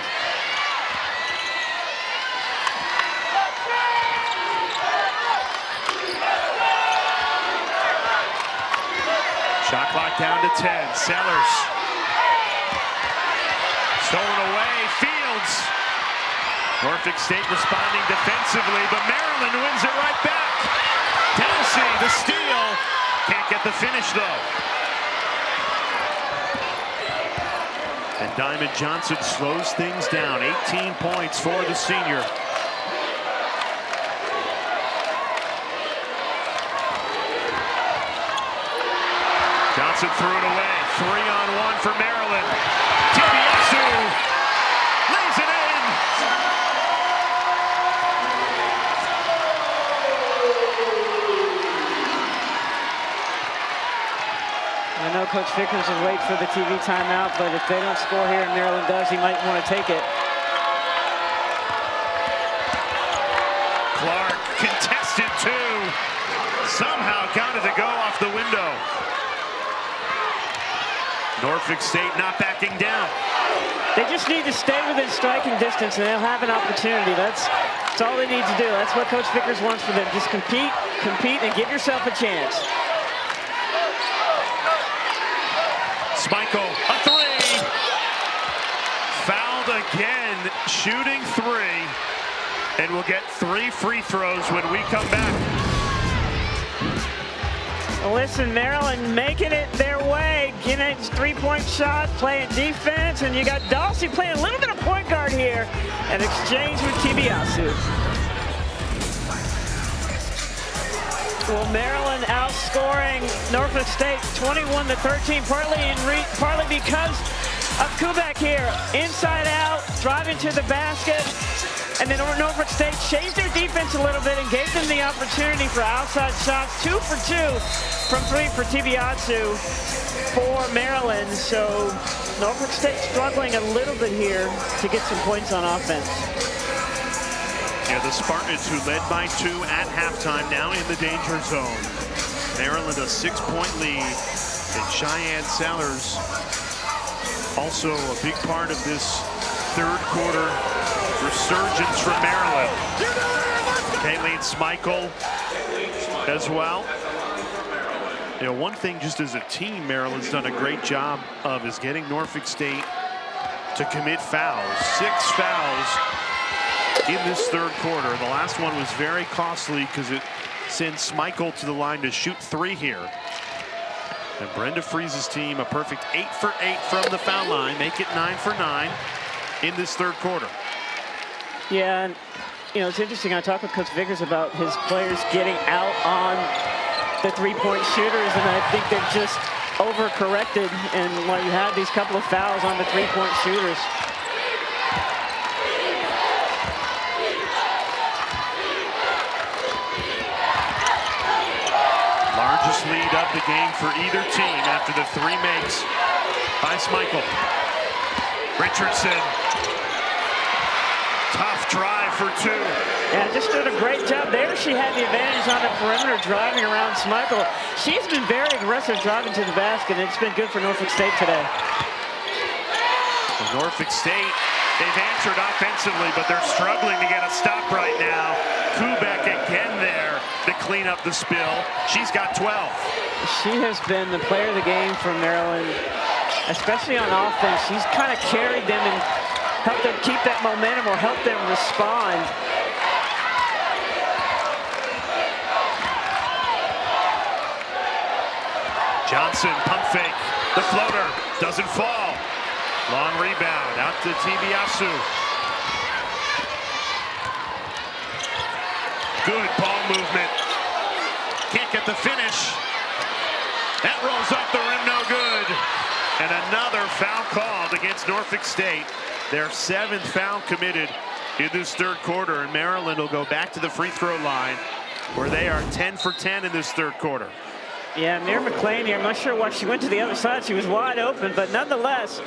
Shot clock down to 10. Sellers. Stolen away. Fields. Norfolk State responding defensively, but Maryland wins it right back. Tennessee, the steal. Can't get the finish, though. And Diamond Johnson slows things down. 18 points for the senior. Johnson threw it away. 3-on-1 for Maryland. Tibiasu lays it in. I know Coach Vickers will wait for the TV timeout, but if they don't score here and Maryland does, he might want to take it. Clark contested 2. Somehow got it to go off the window. Norfolk State not backing down. They just need to stay within striking distance and they'll have an opportunity. That's all they need to do. That's what Coach Vickers wants for them. Just compete, and give yourself a chance. Schmeichel, a 3. Fouled again, shooting 3. And we'll get 3 free throws when we come back. Listen, Maryland making it their way, getting three-point shots, playing defense, and you got Dawsey playing a little bit of point guard here, and exchange with Tibiasu. Well, Maryland outscoring Norfolk State 21-13, partly because of Kubek here, inside out, driving to the basket. And then Norfolk State changed their defense a little bit and gave them the opportunity for outside shots. 2 for 2 from 3 for Tibiasu for Maryland. So Norfolk State struggling a little bit here to get some points on offense. Yeah, the Spartans, who led by 2 at halftime, now in the danger zone. Maryland a 6-point lead. And Cheyenne Sellers also a big part of this third quarter resurgence from Maryland. Kayleen Schmeichel as well. You know, one thing just as a team Maryland's done a great job of is getting Norfolk State to commit fouls. 6 fouls in this third quarter. The last one was very costly because it sends Schmeichel to the line to shoot 3 here. And Brenda Freese's team a perfect 8 for 8 from the foul line, make it 9 for 9 in this third quarter. Yeah, and you know, it's interesting. I talked with Coach Vickers about his players getting out on the three-point shooters, and I think they've just overcorrected, and while you have these couple of fouls on the three-point shooters. Largest lead of the game for either team after the 3 makes by Schmeichel. Richardson. Tough drive for 2. Yeah, just did a great job there. She had the advantage on the perimeter driving around Schmeichel. She's been very aggressive driving to the basket, and it's been good for Norfolk State today. Norfolk State, they've answered offensively, but they're struggling to get a stop right now. Kubek again there to clean up the spill. She's got 12. She has been the player of the game for Maryland, especially on offense. She's kind of carried them and helped them keep that momentum or help them respond. Johnson, pump fake. The floater doesn't fall. Long rebound out to Tibiasu. Good ball movement. Can't get the finish. That rolls off the rim, no good. And another foul called against Norfolk State. Their 7th foul committed in this third quarter, and Maryland will go back to the free throw line where they are 10 for 10 in this third quarter. Yeah, Mir McLean here, I'm not sure why she went to the other side. She was wide open, but nonetheless,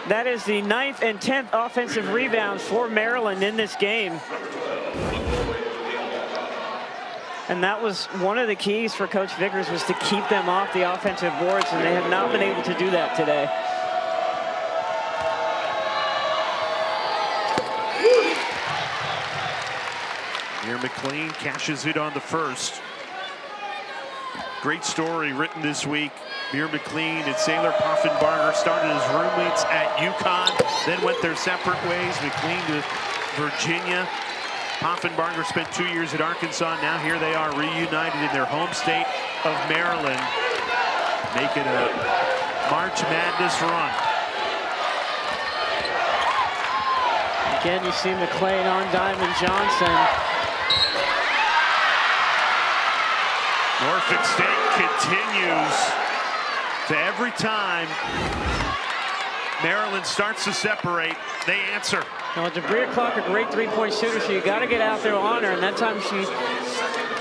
that is the 9th and 10th offensive rebounds for Maryland in this game. And that was one of the keys for Coach Vickers, was to keep them off the offensive boards, and they have not been able to do that today. Mir McLean cashes it on the first. Great story written this week. Mir McLean and Sailor Poffenbarger started as roommates at UConn, then went their separate ways. McLean to Virginia. Poffenbarger spent 2 years at Arkansas. Now here they are reunited in their home state of Maryland, making a March Madness run. Again, you see McLean on Diamond Johnson. Norfolk State continues to, every time Maryland starts to separate, they answer. Well, Debria Clark, a great three-point shooter, so you got to get out there on her, and that time she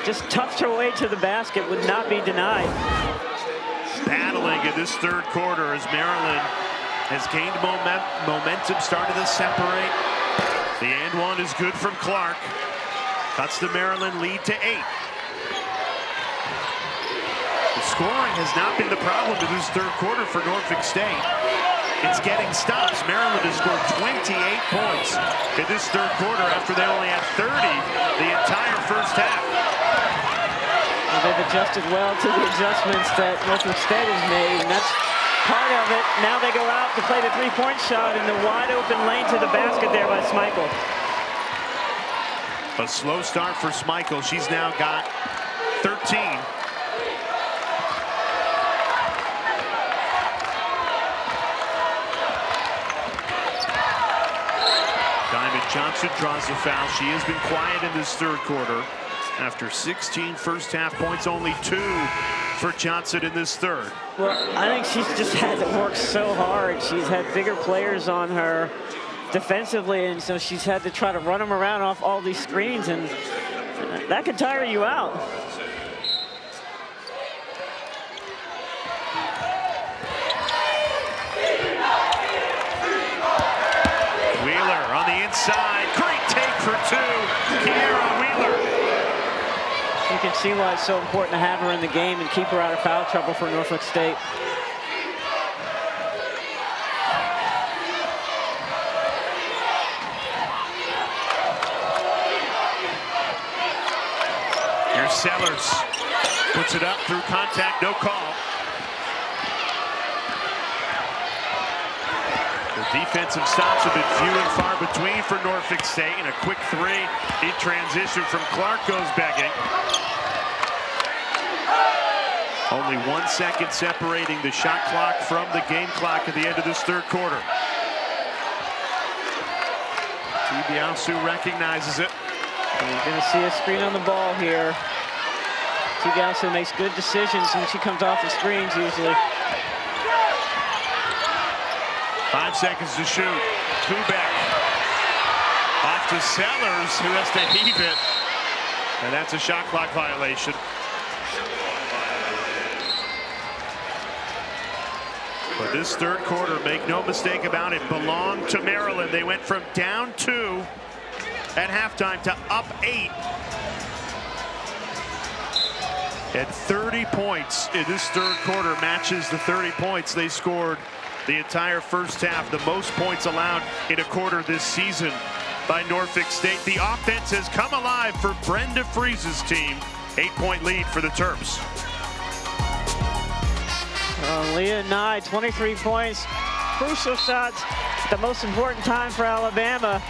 just toughed her way to the basket, would not be denied. Battling in this third quarter as Maryland has gained momentum, started to separate. The and one is good from Clark. Cuts the Maryland lead to 8. The scoring has not been the problem in this third quarter for Norfolk State. It's getting stops. Maryland has scored 28 points in this third quarter after they only had 30 the entire first half. Well, they've adjusted well to the adjustments that Norfolk State has made, and that's part of it. Now they go out to play the three-point shot in the wide open lane to the basket there by Schmeichel. A slow start for Schmeichel. She's now got 13. Diamond Johnson draws the foul. She has been quiet in this third quarter. After 16 first half points, only 2 for Johnson in this third. Well, I think she's just had to work so hard. She's had bigger players on her defensively, and so she's had to try to run them around off all these screens, and that can tire you out. Wheeler on the inside. Great take for 2. Kiera Wheeler. You can see why it's so important to have her in the game and keep her out of foul trouble for Norfolk State. Here's Sellers. Puts it up through contact, no call. The defensive stops have been few and far between for Norfolk State, and a quick 3 in transition from Clark goes begging. Only 1 second separating the shot clock from the game clock at the end of this third quarter. Tibiasu recognizes it. And you're going to see a screen on the ball here. Tibiasu makes good decisions when she comes off the screens usually. 5 seconds to shoot. Kubek off to Sellers, who has to heave it. And that's a shot clock violation. But this third quarter, make no mistake about it, belonged to Maryland. They went from down 2 at halftime to up 8. And 30 points in this third quarter matches the 30 points they scored the entire first half, the most points allowed in a quarter this season by Norfolk State. The offense has come alive for Brenda Freese's team. 8-point lead for the Terps. Leah Nye, 23 points. Crucial shots at the most important time for Alabama.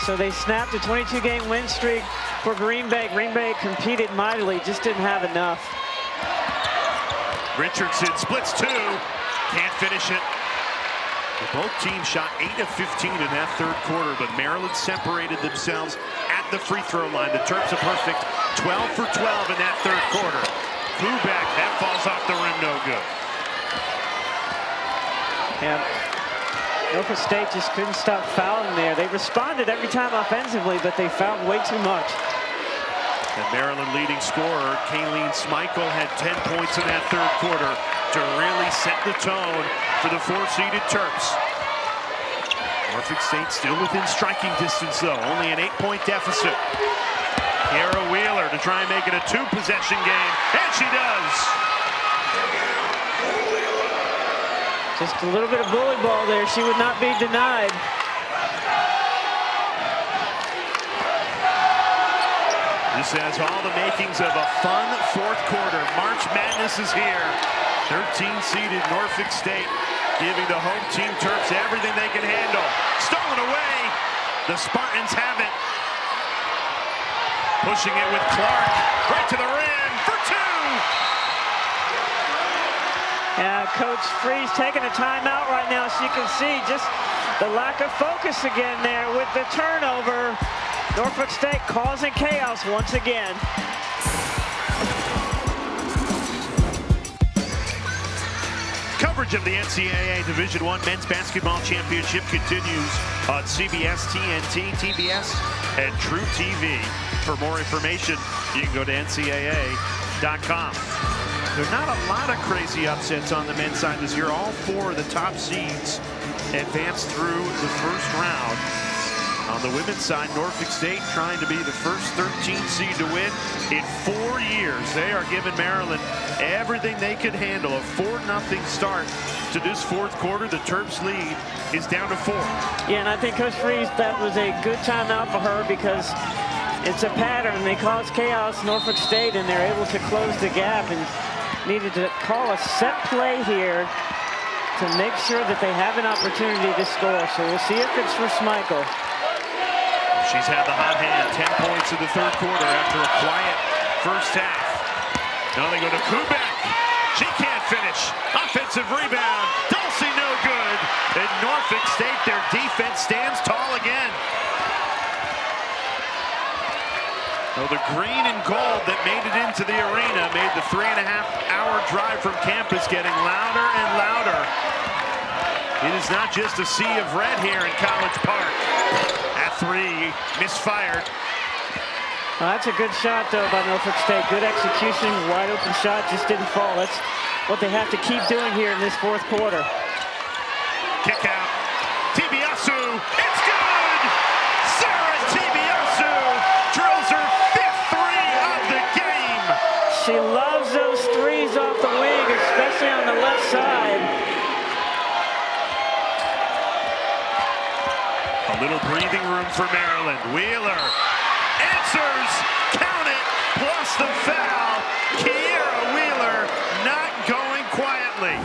So they snapped a 22-game win streak for Green Bay. Green Bay competed mightily, just didn't have enough. Richardson splits 2. Can't finish it. Both teams shot 8 of 15 in that third quarter, but Maryland separated themselves at the free throw line. The Terps are perfect, 12 for 12 in that third quarter. Kubek, that falls off the rim, no good. Yeah, Norfolk State just couldn't stop fouling there. They responded every time offensively, but they fouled way too much. And Maryland leading scorer, Kayleen Schmeichel, had 10 points in that third quarter to really set the tone for the 4-seeded Terps. Norfolk State still within striking distance, though. Only an 8-point deficit. Kiera Wheeler to try and make it a 2-possession game, and she does. Just a little bit of bully ball there. She would not be denied. This has all the makings of a fun fourth quarter. March Madness is here. 13-seeded Norfolk State giving the home team Terps everything they can handle. Stolen away. The Spartans have it. Pushing it with Clark right to the rim for 2. Yeah, Coach Freese taking a timeout right now. As you can see, just the lack of focus again there with the turnover. Norfolk State causing chaos once again. Coverage of the NCAA Division I Men's Basketball Championship continues on CBS, TNT, TBS, and True TV. For more information, you can go to ncaa.com. There are not a lot of crazy upsets on the men's side this year. All 4 of the top seeds advanced through the first round. On the women's side, Norfolk State trying to be the first 13th seed to win in 4 years. They are giving Maryland everything they could handle. A 4-0 start to this fourth quarter. The Terps lead is down to 4. Yeah, and I think Coach Freese, that was a good timeout for her because it's a pattern. They cause chaos, Norfolk State, and they're able to close the gap, and needed to call a set play here to make sure that they have an opportunity to score. So we'll see if it's for Schmeichel. She's had the hot hand, 10 points in the third quarter after a quiet first half. Now they go to Kubek. She can't finish. Offensive rebound. Dulcie no good. good. And Norfolk State, their defense stands tall again. Well, the green and gold that made it into the arena made the 3.5-hour drive from campus getting louder and louder. It is not just a sea of red here in College Park. At 3, misfired. Well, that's a good shot, though, by Norfolk State. Good execution, wide open shot, just didn't fall. That's what they have to keep doing here in this fourth quarter. Kick out. Tibiasu, it's good! Sarah Tibiasu drills her 5th 3 of the game. She loves those threes off the wing, especially on the left side. A little breathing room for Maryland. Wheeler answers, count it, plus the foul. Kiera Wheeler not going quietly.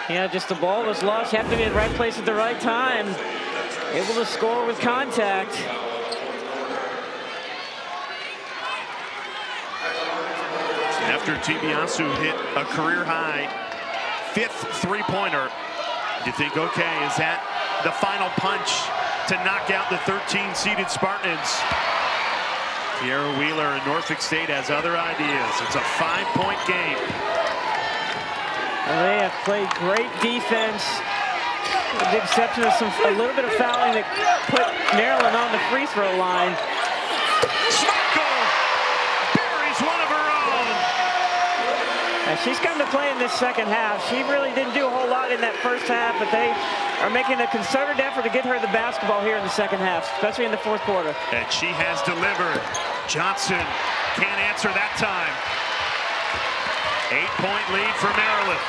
Yeah, just the ball was lost. You have to be in the right place at the right time. Able to score with contact. After Tibiasu hit a career-high 5th three-pointer, you think, okay, is that the final punch to knock out the 13-seeded Spartans? Kiera Wheeler and Norfolk State has other ideas. It's a 5-point game. Well, they have played great defense, with the exception of a little bit of fouling that put Maryland on the free throw line. Sparkle buries one of her own. And she's come to play in this second half. She really didn't do a whole lot in that first half, but they are making a concerted effort to get her the basketball here in the second half, especially in the fourth quarter. And she has delivered. Johnson can't answer that time. 8-point lead for Maryland.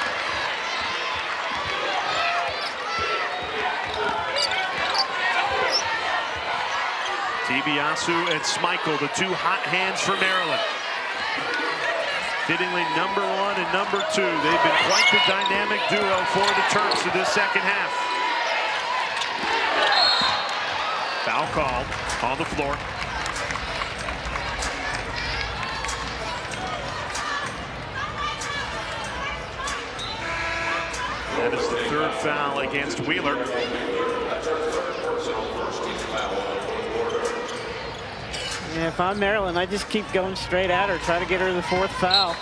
Tibiasu and Schmeichel, the 2 hot hands for Maryland. Fittingly number 1 and number 2. They've been quite the dynamic duo for the Terps in this second half. Foul called on the floor. That is the 3rd foul against Wheeler. Yeah, if I'm Maryland, I just keep going straight at her, try to get her the 4th foul.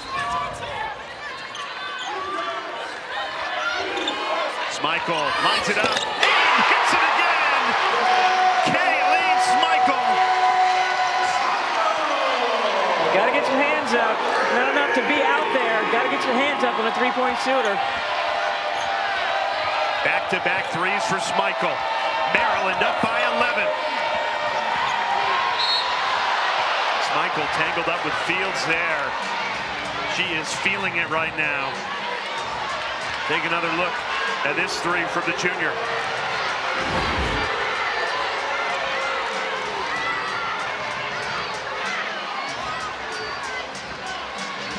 Schmeichel lines it up and hits it again. Kayleen Schmeichel. Got to get your hands up. Not enough to be out there. Got to get your hands up on a 3-point shooter. Back-to-back threes for Schmeichel. Maryland up by 11. Schmeichel tangled up with Fields there. She is feeling it right now. Take another look at this 3 from the junior.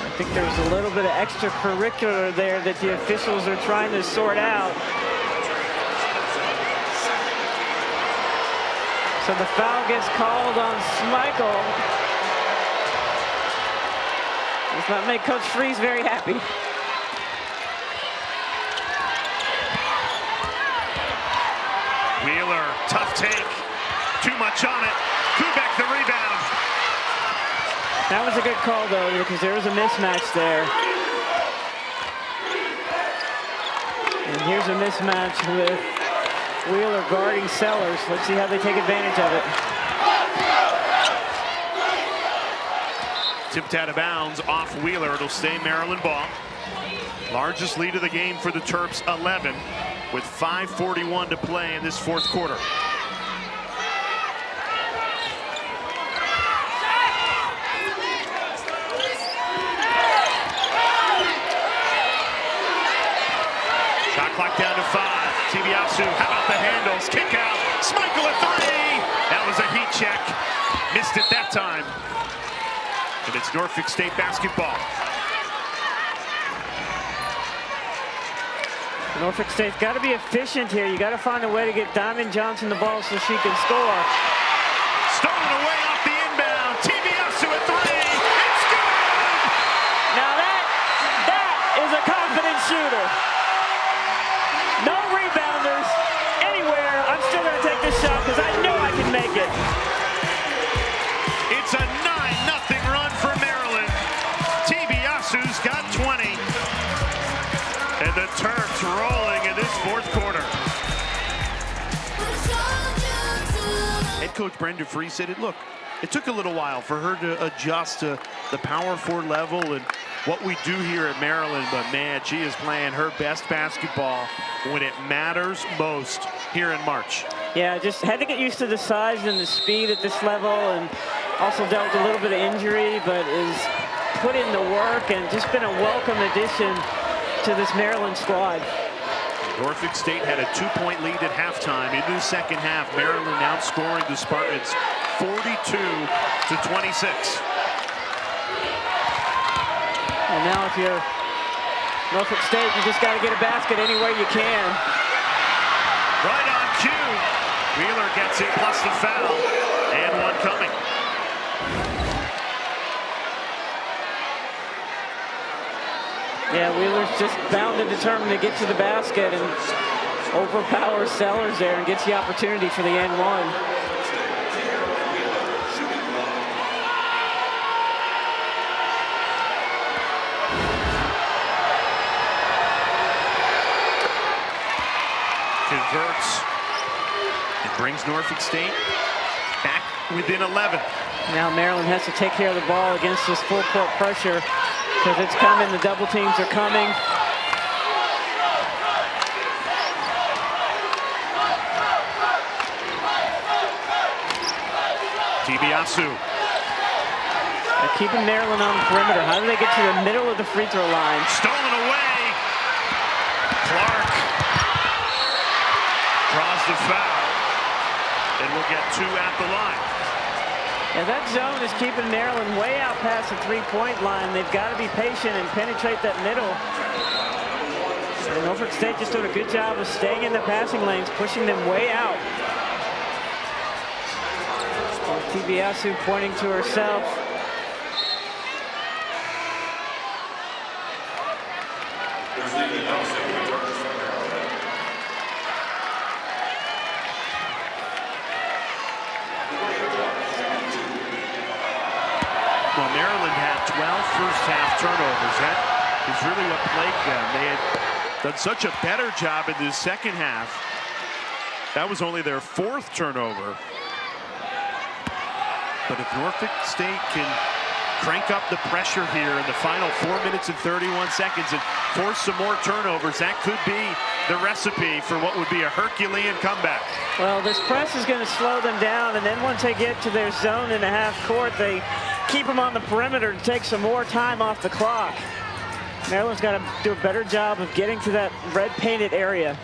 I think there's a little bit of extracurricular there that the officials are trying to sort out. So the foul gets called on Schmeichel. Does not make Coach Freeze very happy. Wheeler, tough take. Too much on it. Kubek the rebound. That was a good call, though, because there was a mismatch there. And here's a mismatch with Wheeler guarding Sellers. Let's see how they take advantage of it. Tipped out of bounds off Wheeler. It'll stay Maryland ball. Largest lead of the game for the Terps, 11, with 5:41 to play in this fourth quarter. Shot clock down to 5. Tibiasu, how about the handles? Kick out. Schmeichel a 3. That was a heat check. Missed it that time. And it's Norfolk State basketball. Norfolk State's got to be efficient here. You got to find a way to get Diamond Johnson the ball so she can score. Stolen away off the inbound. Tibiasu at 3. It's good! Now that coach Brendan Free said, look, it took a little while for her to adjust to the Power 4 level and what we do here at Maryland, but man, she is playing her best basketball when it matters most here in March. Yeah, just had to get used to the size and the speed at this level, and also dealt with a little bit of injury, but is put in the work and just been a welcome addition to this Maryland squad. Norfolk State had a 2-point lead at halftime. Into the second half, Maryland outscoring the Spartans 42-26. And now if you're Norfolk State, you just got to get a basket any way you can. Right on cue. Wheeler gets it plus the foul, and one coming. Yeah, Wheeler's just bound and determined to get to the basket and overpowers Sellers there and gets the opportunity for the N1. Converts and brings Norfolk State back within 11. Now Maryland has to take care of the ball against this full court pressure because it's coming, the double teams are coming. DiBiase. They're keeping Maryland on the perimeter. How do they get to the middle of the free throw line? Stolen away. Clark draws the foul, and we'll get 2 at the line. And that zone is keeping Maryland way out past the three-point line. They've got to be patient and penetrate that middle. And Norfolk State just doing a good job of staying in the passing lanes, pushing them way out. DiBiase pointing to herself. Well, Maryland had 12 first-half turnovers. That is really what plagued them. They had done such a better job in the second half. That was only their 4th turnover. But if Norfolk State can crank up the pressure here in the final 4 minutes and 31 seconds and force some more turnovers, that could be the recipe for what would be a Herculean comeback. Well, this press is going to slow them down, and then once they get to their zone in the half court, they keep them on the perimeter to take some more time off the clock. Maryland's got to do a better job of getting to that red painted area.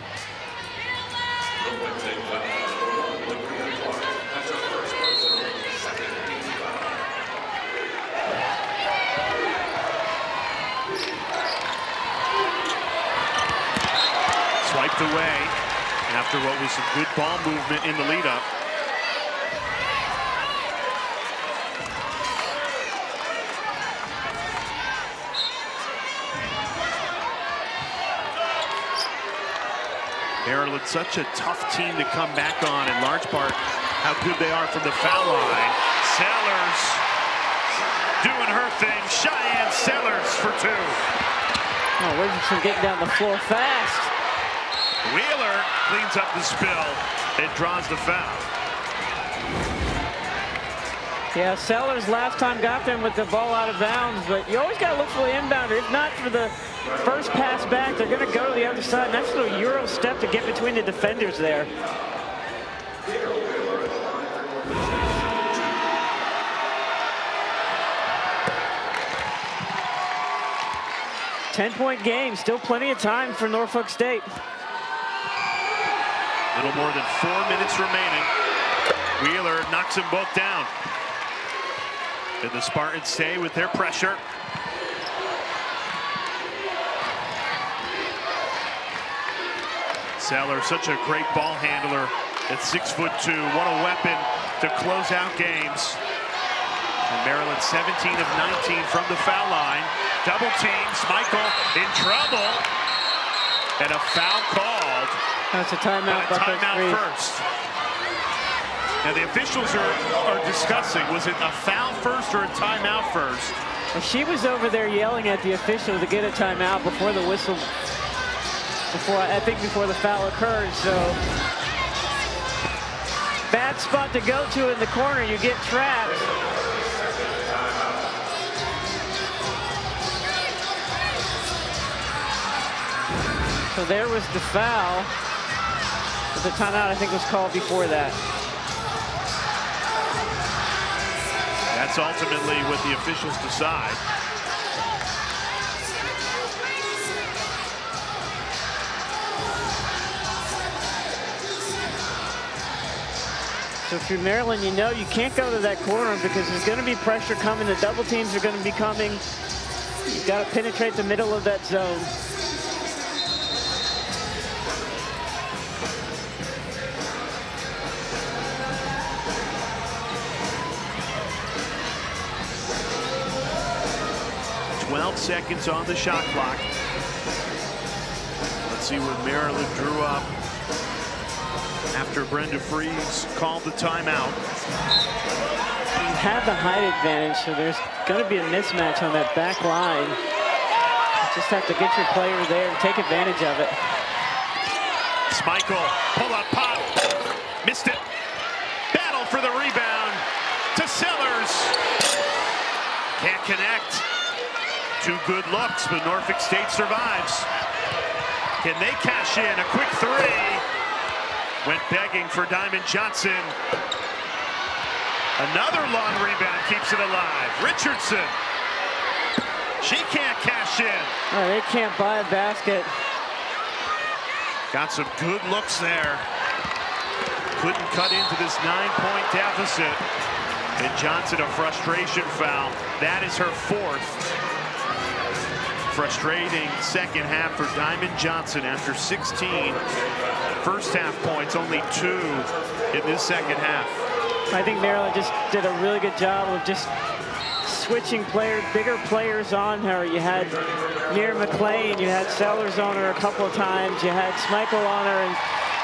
Swiped away after what was some good ball movement in the lead-up. Maryland, such a tough team to come back on, in large part how good they are from the foul line. Sellers doing her thing. Cheyenne Sellers for 2. Oh, Richardson getting down the floor fast. Wheeler cleans up the spill and draws the foul. Yeah, Sellers last time got them with the ball out of bounds, but you always got to look for the inbounder. If not for the first pass back, they're going to go to the other side. Nice little Euro step to get between the defenders there. Ten-point game, still plenty of time for Norfolk State. A little more than 4 minutes remaining. Wheeler knocks them both down. And the Spartans stay with their pressure. Sellers, such a great ball handler at 6'2". What a weapon to close out games. And Maryland 17 of 19 from the foul line. Double teams, Michael in trouble. And a foul called. That's a timeout. A timeout first. Now the officials are discussing, was it a foul first or a timeout first? Well, she was over there yelling at the official to get a timeout before the whistle, before the foul occurred, so. bad spot to go to in the corner. You get trapped. So there was the foul. But the timeout, I think, was called before that. That's ultimately what the officials decide. So if you're Maryland, you know you can't go to that corner because there's going to be pressure coming. The double teams are going to be coming. You've got to penetrate the middle of that zone. Seconds on the shot clock. Let's see what Maryland drew up after Brenda Freeze called the timeout. You have the height advantage, so there's going to be a mismatch on that back line. You just have to get your player there and take advantage of it. Schmeichel, pull-up pop, missed it. Battle for the rebound to Sellers. Can't connect. Two good looks, but Norfolk State survives. Can they cash in? A quick three. Went begging for Diamond Johnson. Another long rebound keeps it alive. Richardson. She can't cash in. Oh, they can't buy a basket. Got some good looks there. Couldn't cut into this 9-point deficit. And Johnson, a frustration foul. That is her fourth. Frustrating second half for Diamond Johnson after 16 first half points, only 2 in this second half. I think Maryland just did a really good job of just switching players, bigger players on her. You had Mira McLean, you had Sellers on her a couple of times, you had Schmeichel on her, and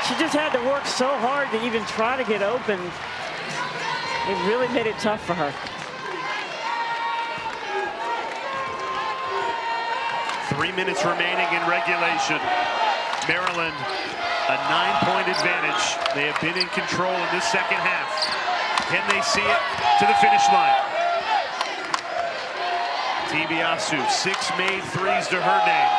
she just had to work so hard to even try to get open. It really made it tough for her. 3 minutes remaining in regulation. Maryland, a 9-point advantage. They have been in control in this second half. Can they see it to the finish line? Tibiasu, 6 made threes to her name.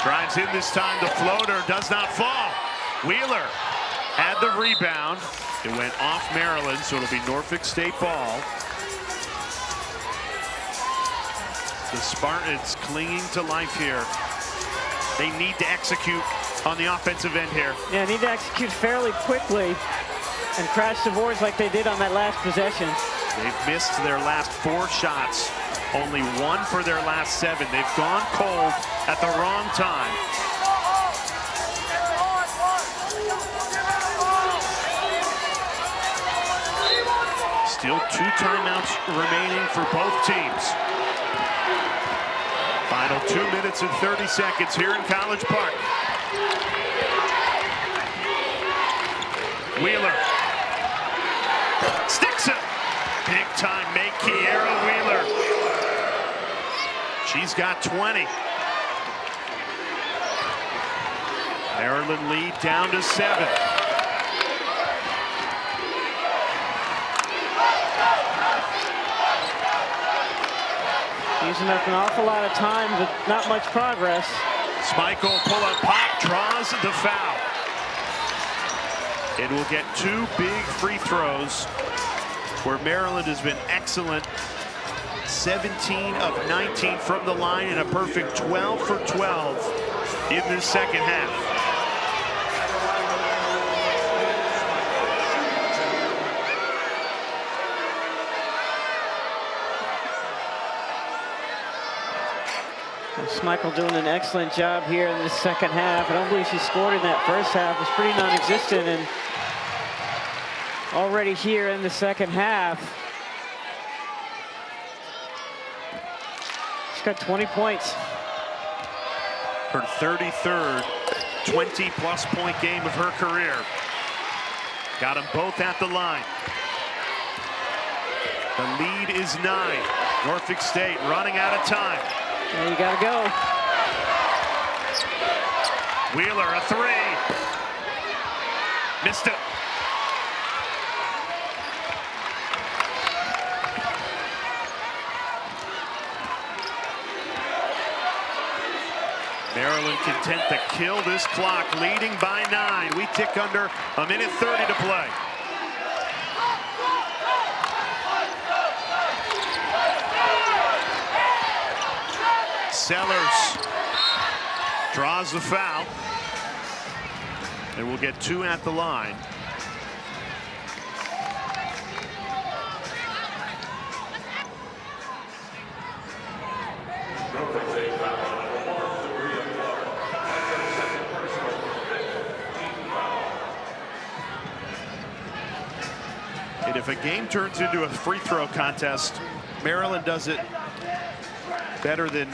Drives in this time, the floater does not fall. Wheeler had the rebound. It went off Maryland, so it'll be Norfolk State ball. The Spartans clinging to life here. They need to execute on the offensive end here. Yeah, need to execute fairly quickly and crash the boards like they did on that last possession. They've missed their last 4 shots. Only 1 for their last 7. They've gone cold at the wrong time. Still 2 timeouts remaining for both teams. Final 2 minutes and 30 seconds here in College Park. Wheeler sticks it. Big time make, Kiera Wheeler. She's got 20. Maryland lead down to 7. Using up an awful lot of time, but not much progress. Schmeichel, pull-up pop, draws the foul. It will get 2 big free throws where Maryland has been excellent. 17 of 19 from the line and a perfect 12 for 12 in this second half. Schmeichel doing an excellent job here in the second half. I don't believe she scored in that first half. It was pretty non-existent, and already here in the second half, she's got 20 points. Her 33rd 20-plus point game of her career. Got them both at the line. The lead is 9. Norfolk State running out of time. There you gotta go. Wheeler, a three. Missed it. Maryland content to kill this clock, leading by 9. We tick under a minute 30 to play. Sellers draws the foul. And we'll get 2 at the line. And if a game turns into a free throw contest, Maryland does it better than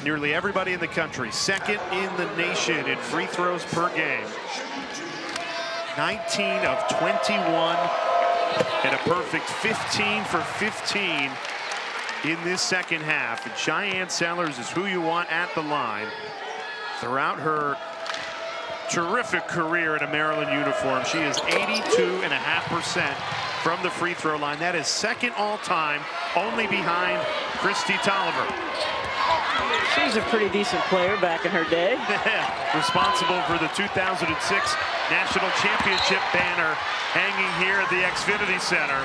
nearly everybody in the country. Second in the nation in free throws per game. 19 of 21 and a perfect 15 for 15 in this second half. And Cheyenne Sellers is who you want at the line. Throughout her terrific career in a Maryland uniform, she is 82.5% from the free throw line. That is second all time, only behind Christy Tolliver. She's a pretty decent player back in her day. Responsible for the 2006 National Championship banner hanging here at the Xfinity Center.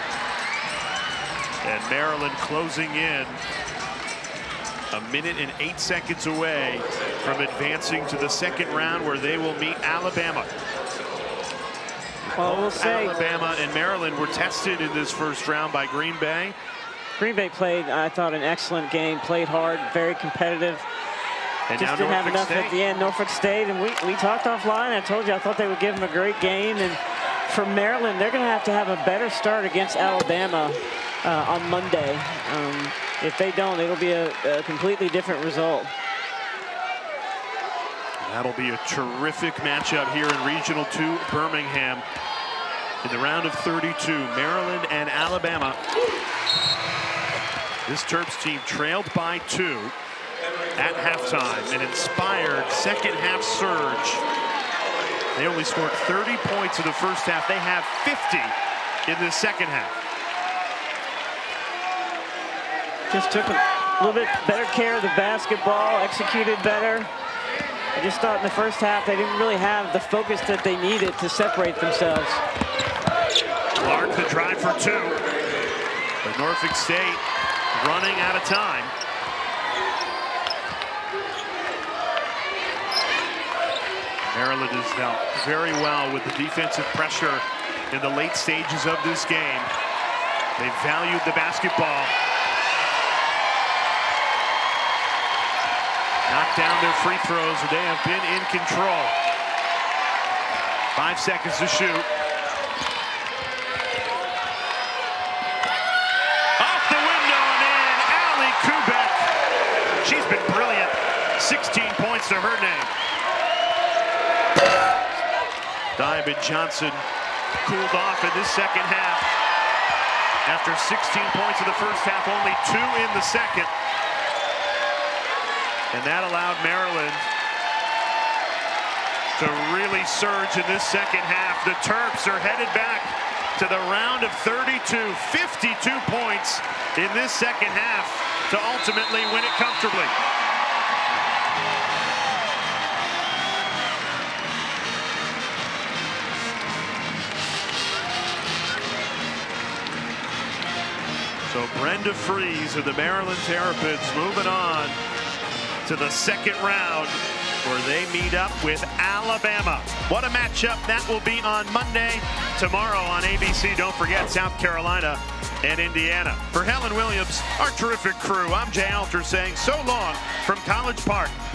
And Maryland closing in a minute and 8 seconds away from advancing to the second round, where they will meet Alabama. Well, we'll say Alabama and Maryland were tested in this first round by Green Bay. Green Bay played, I thought, an excellent game, played hard, very competitive. And just didn't have enough at the end. Norfolk State, and we talked offline. I told you I thought they would give them a great game. And for Maryland, they're going to have a better start against Alabama on Monday. If they don't, it'll be a completely different result. That'll be a terrific matchup here in Regional 2 Birmingham in the round of 32. Maryland and Alabama. This Terps team trailed by 2 at halftime. An inspired second half surge. They only scored 30 points in the first half. They have 50 in the second half. Just took a little bit better care of the basketball, executed better. I just thought in the first half they didn't really have the focus that they needed to separate themselves. Clark, the drive for 2. But Norfolk State running out of time. Maryland has dealt very well with the defensive pressure in the late stages of this game. They valued the basketball. Knocked down their free throws, and they have been in control. 5 seconds to shoot. Off the window and in. Ali Kubek. She's been brilliant. 16 points to her name. Diamond Johnson cooled off in this second half. After 16 points in the first half, only 2 in the second. And that allowed Maryland to really surge in this second half. The Terps are headed back to the round of 32. 52 points in this second half to ultimately win it comfortably. So Brenda Freeze of the Maryland Terrapins moving on to the second round, where they meet up with Alabama. What a matchup that will be on Monday. Tomorrow on ABC, don't forget South Carolina and Indiana. For Helen Williams, our terrific crew, I'm Jay Alter saying so long from College Park.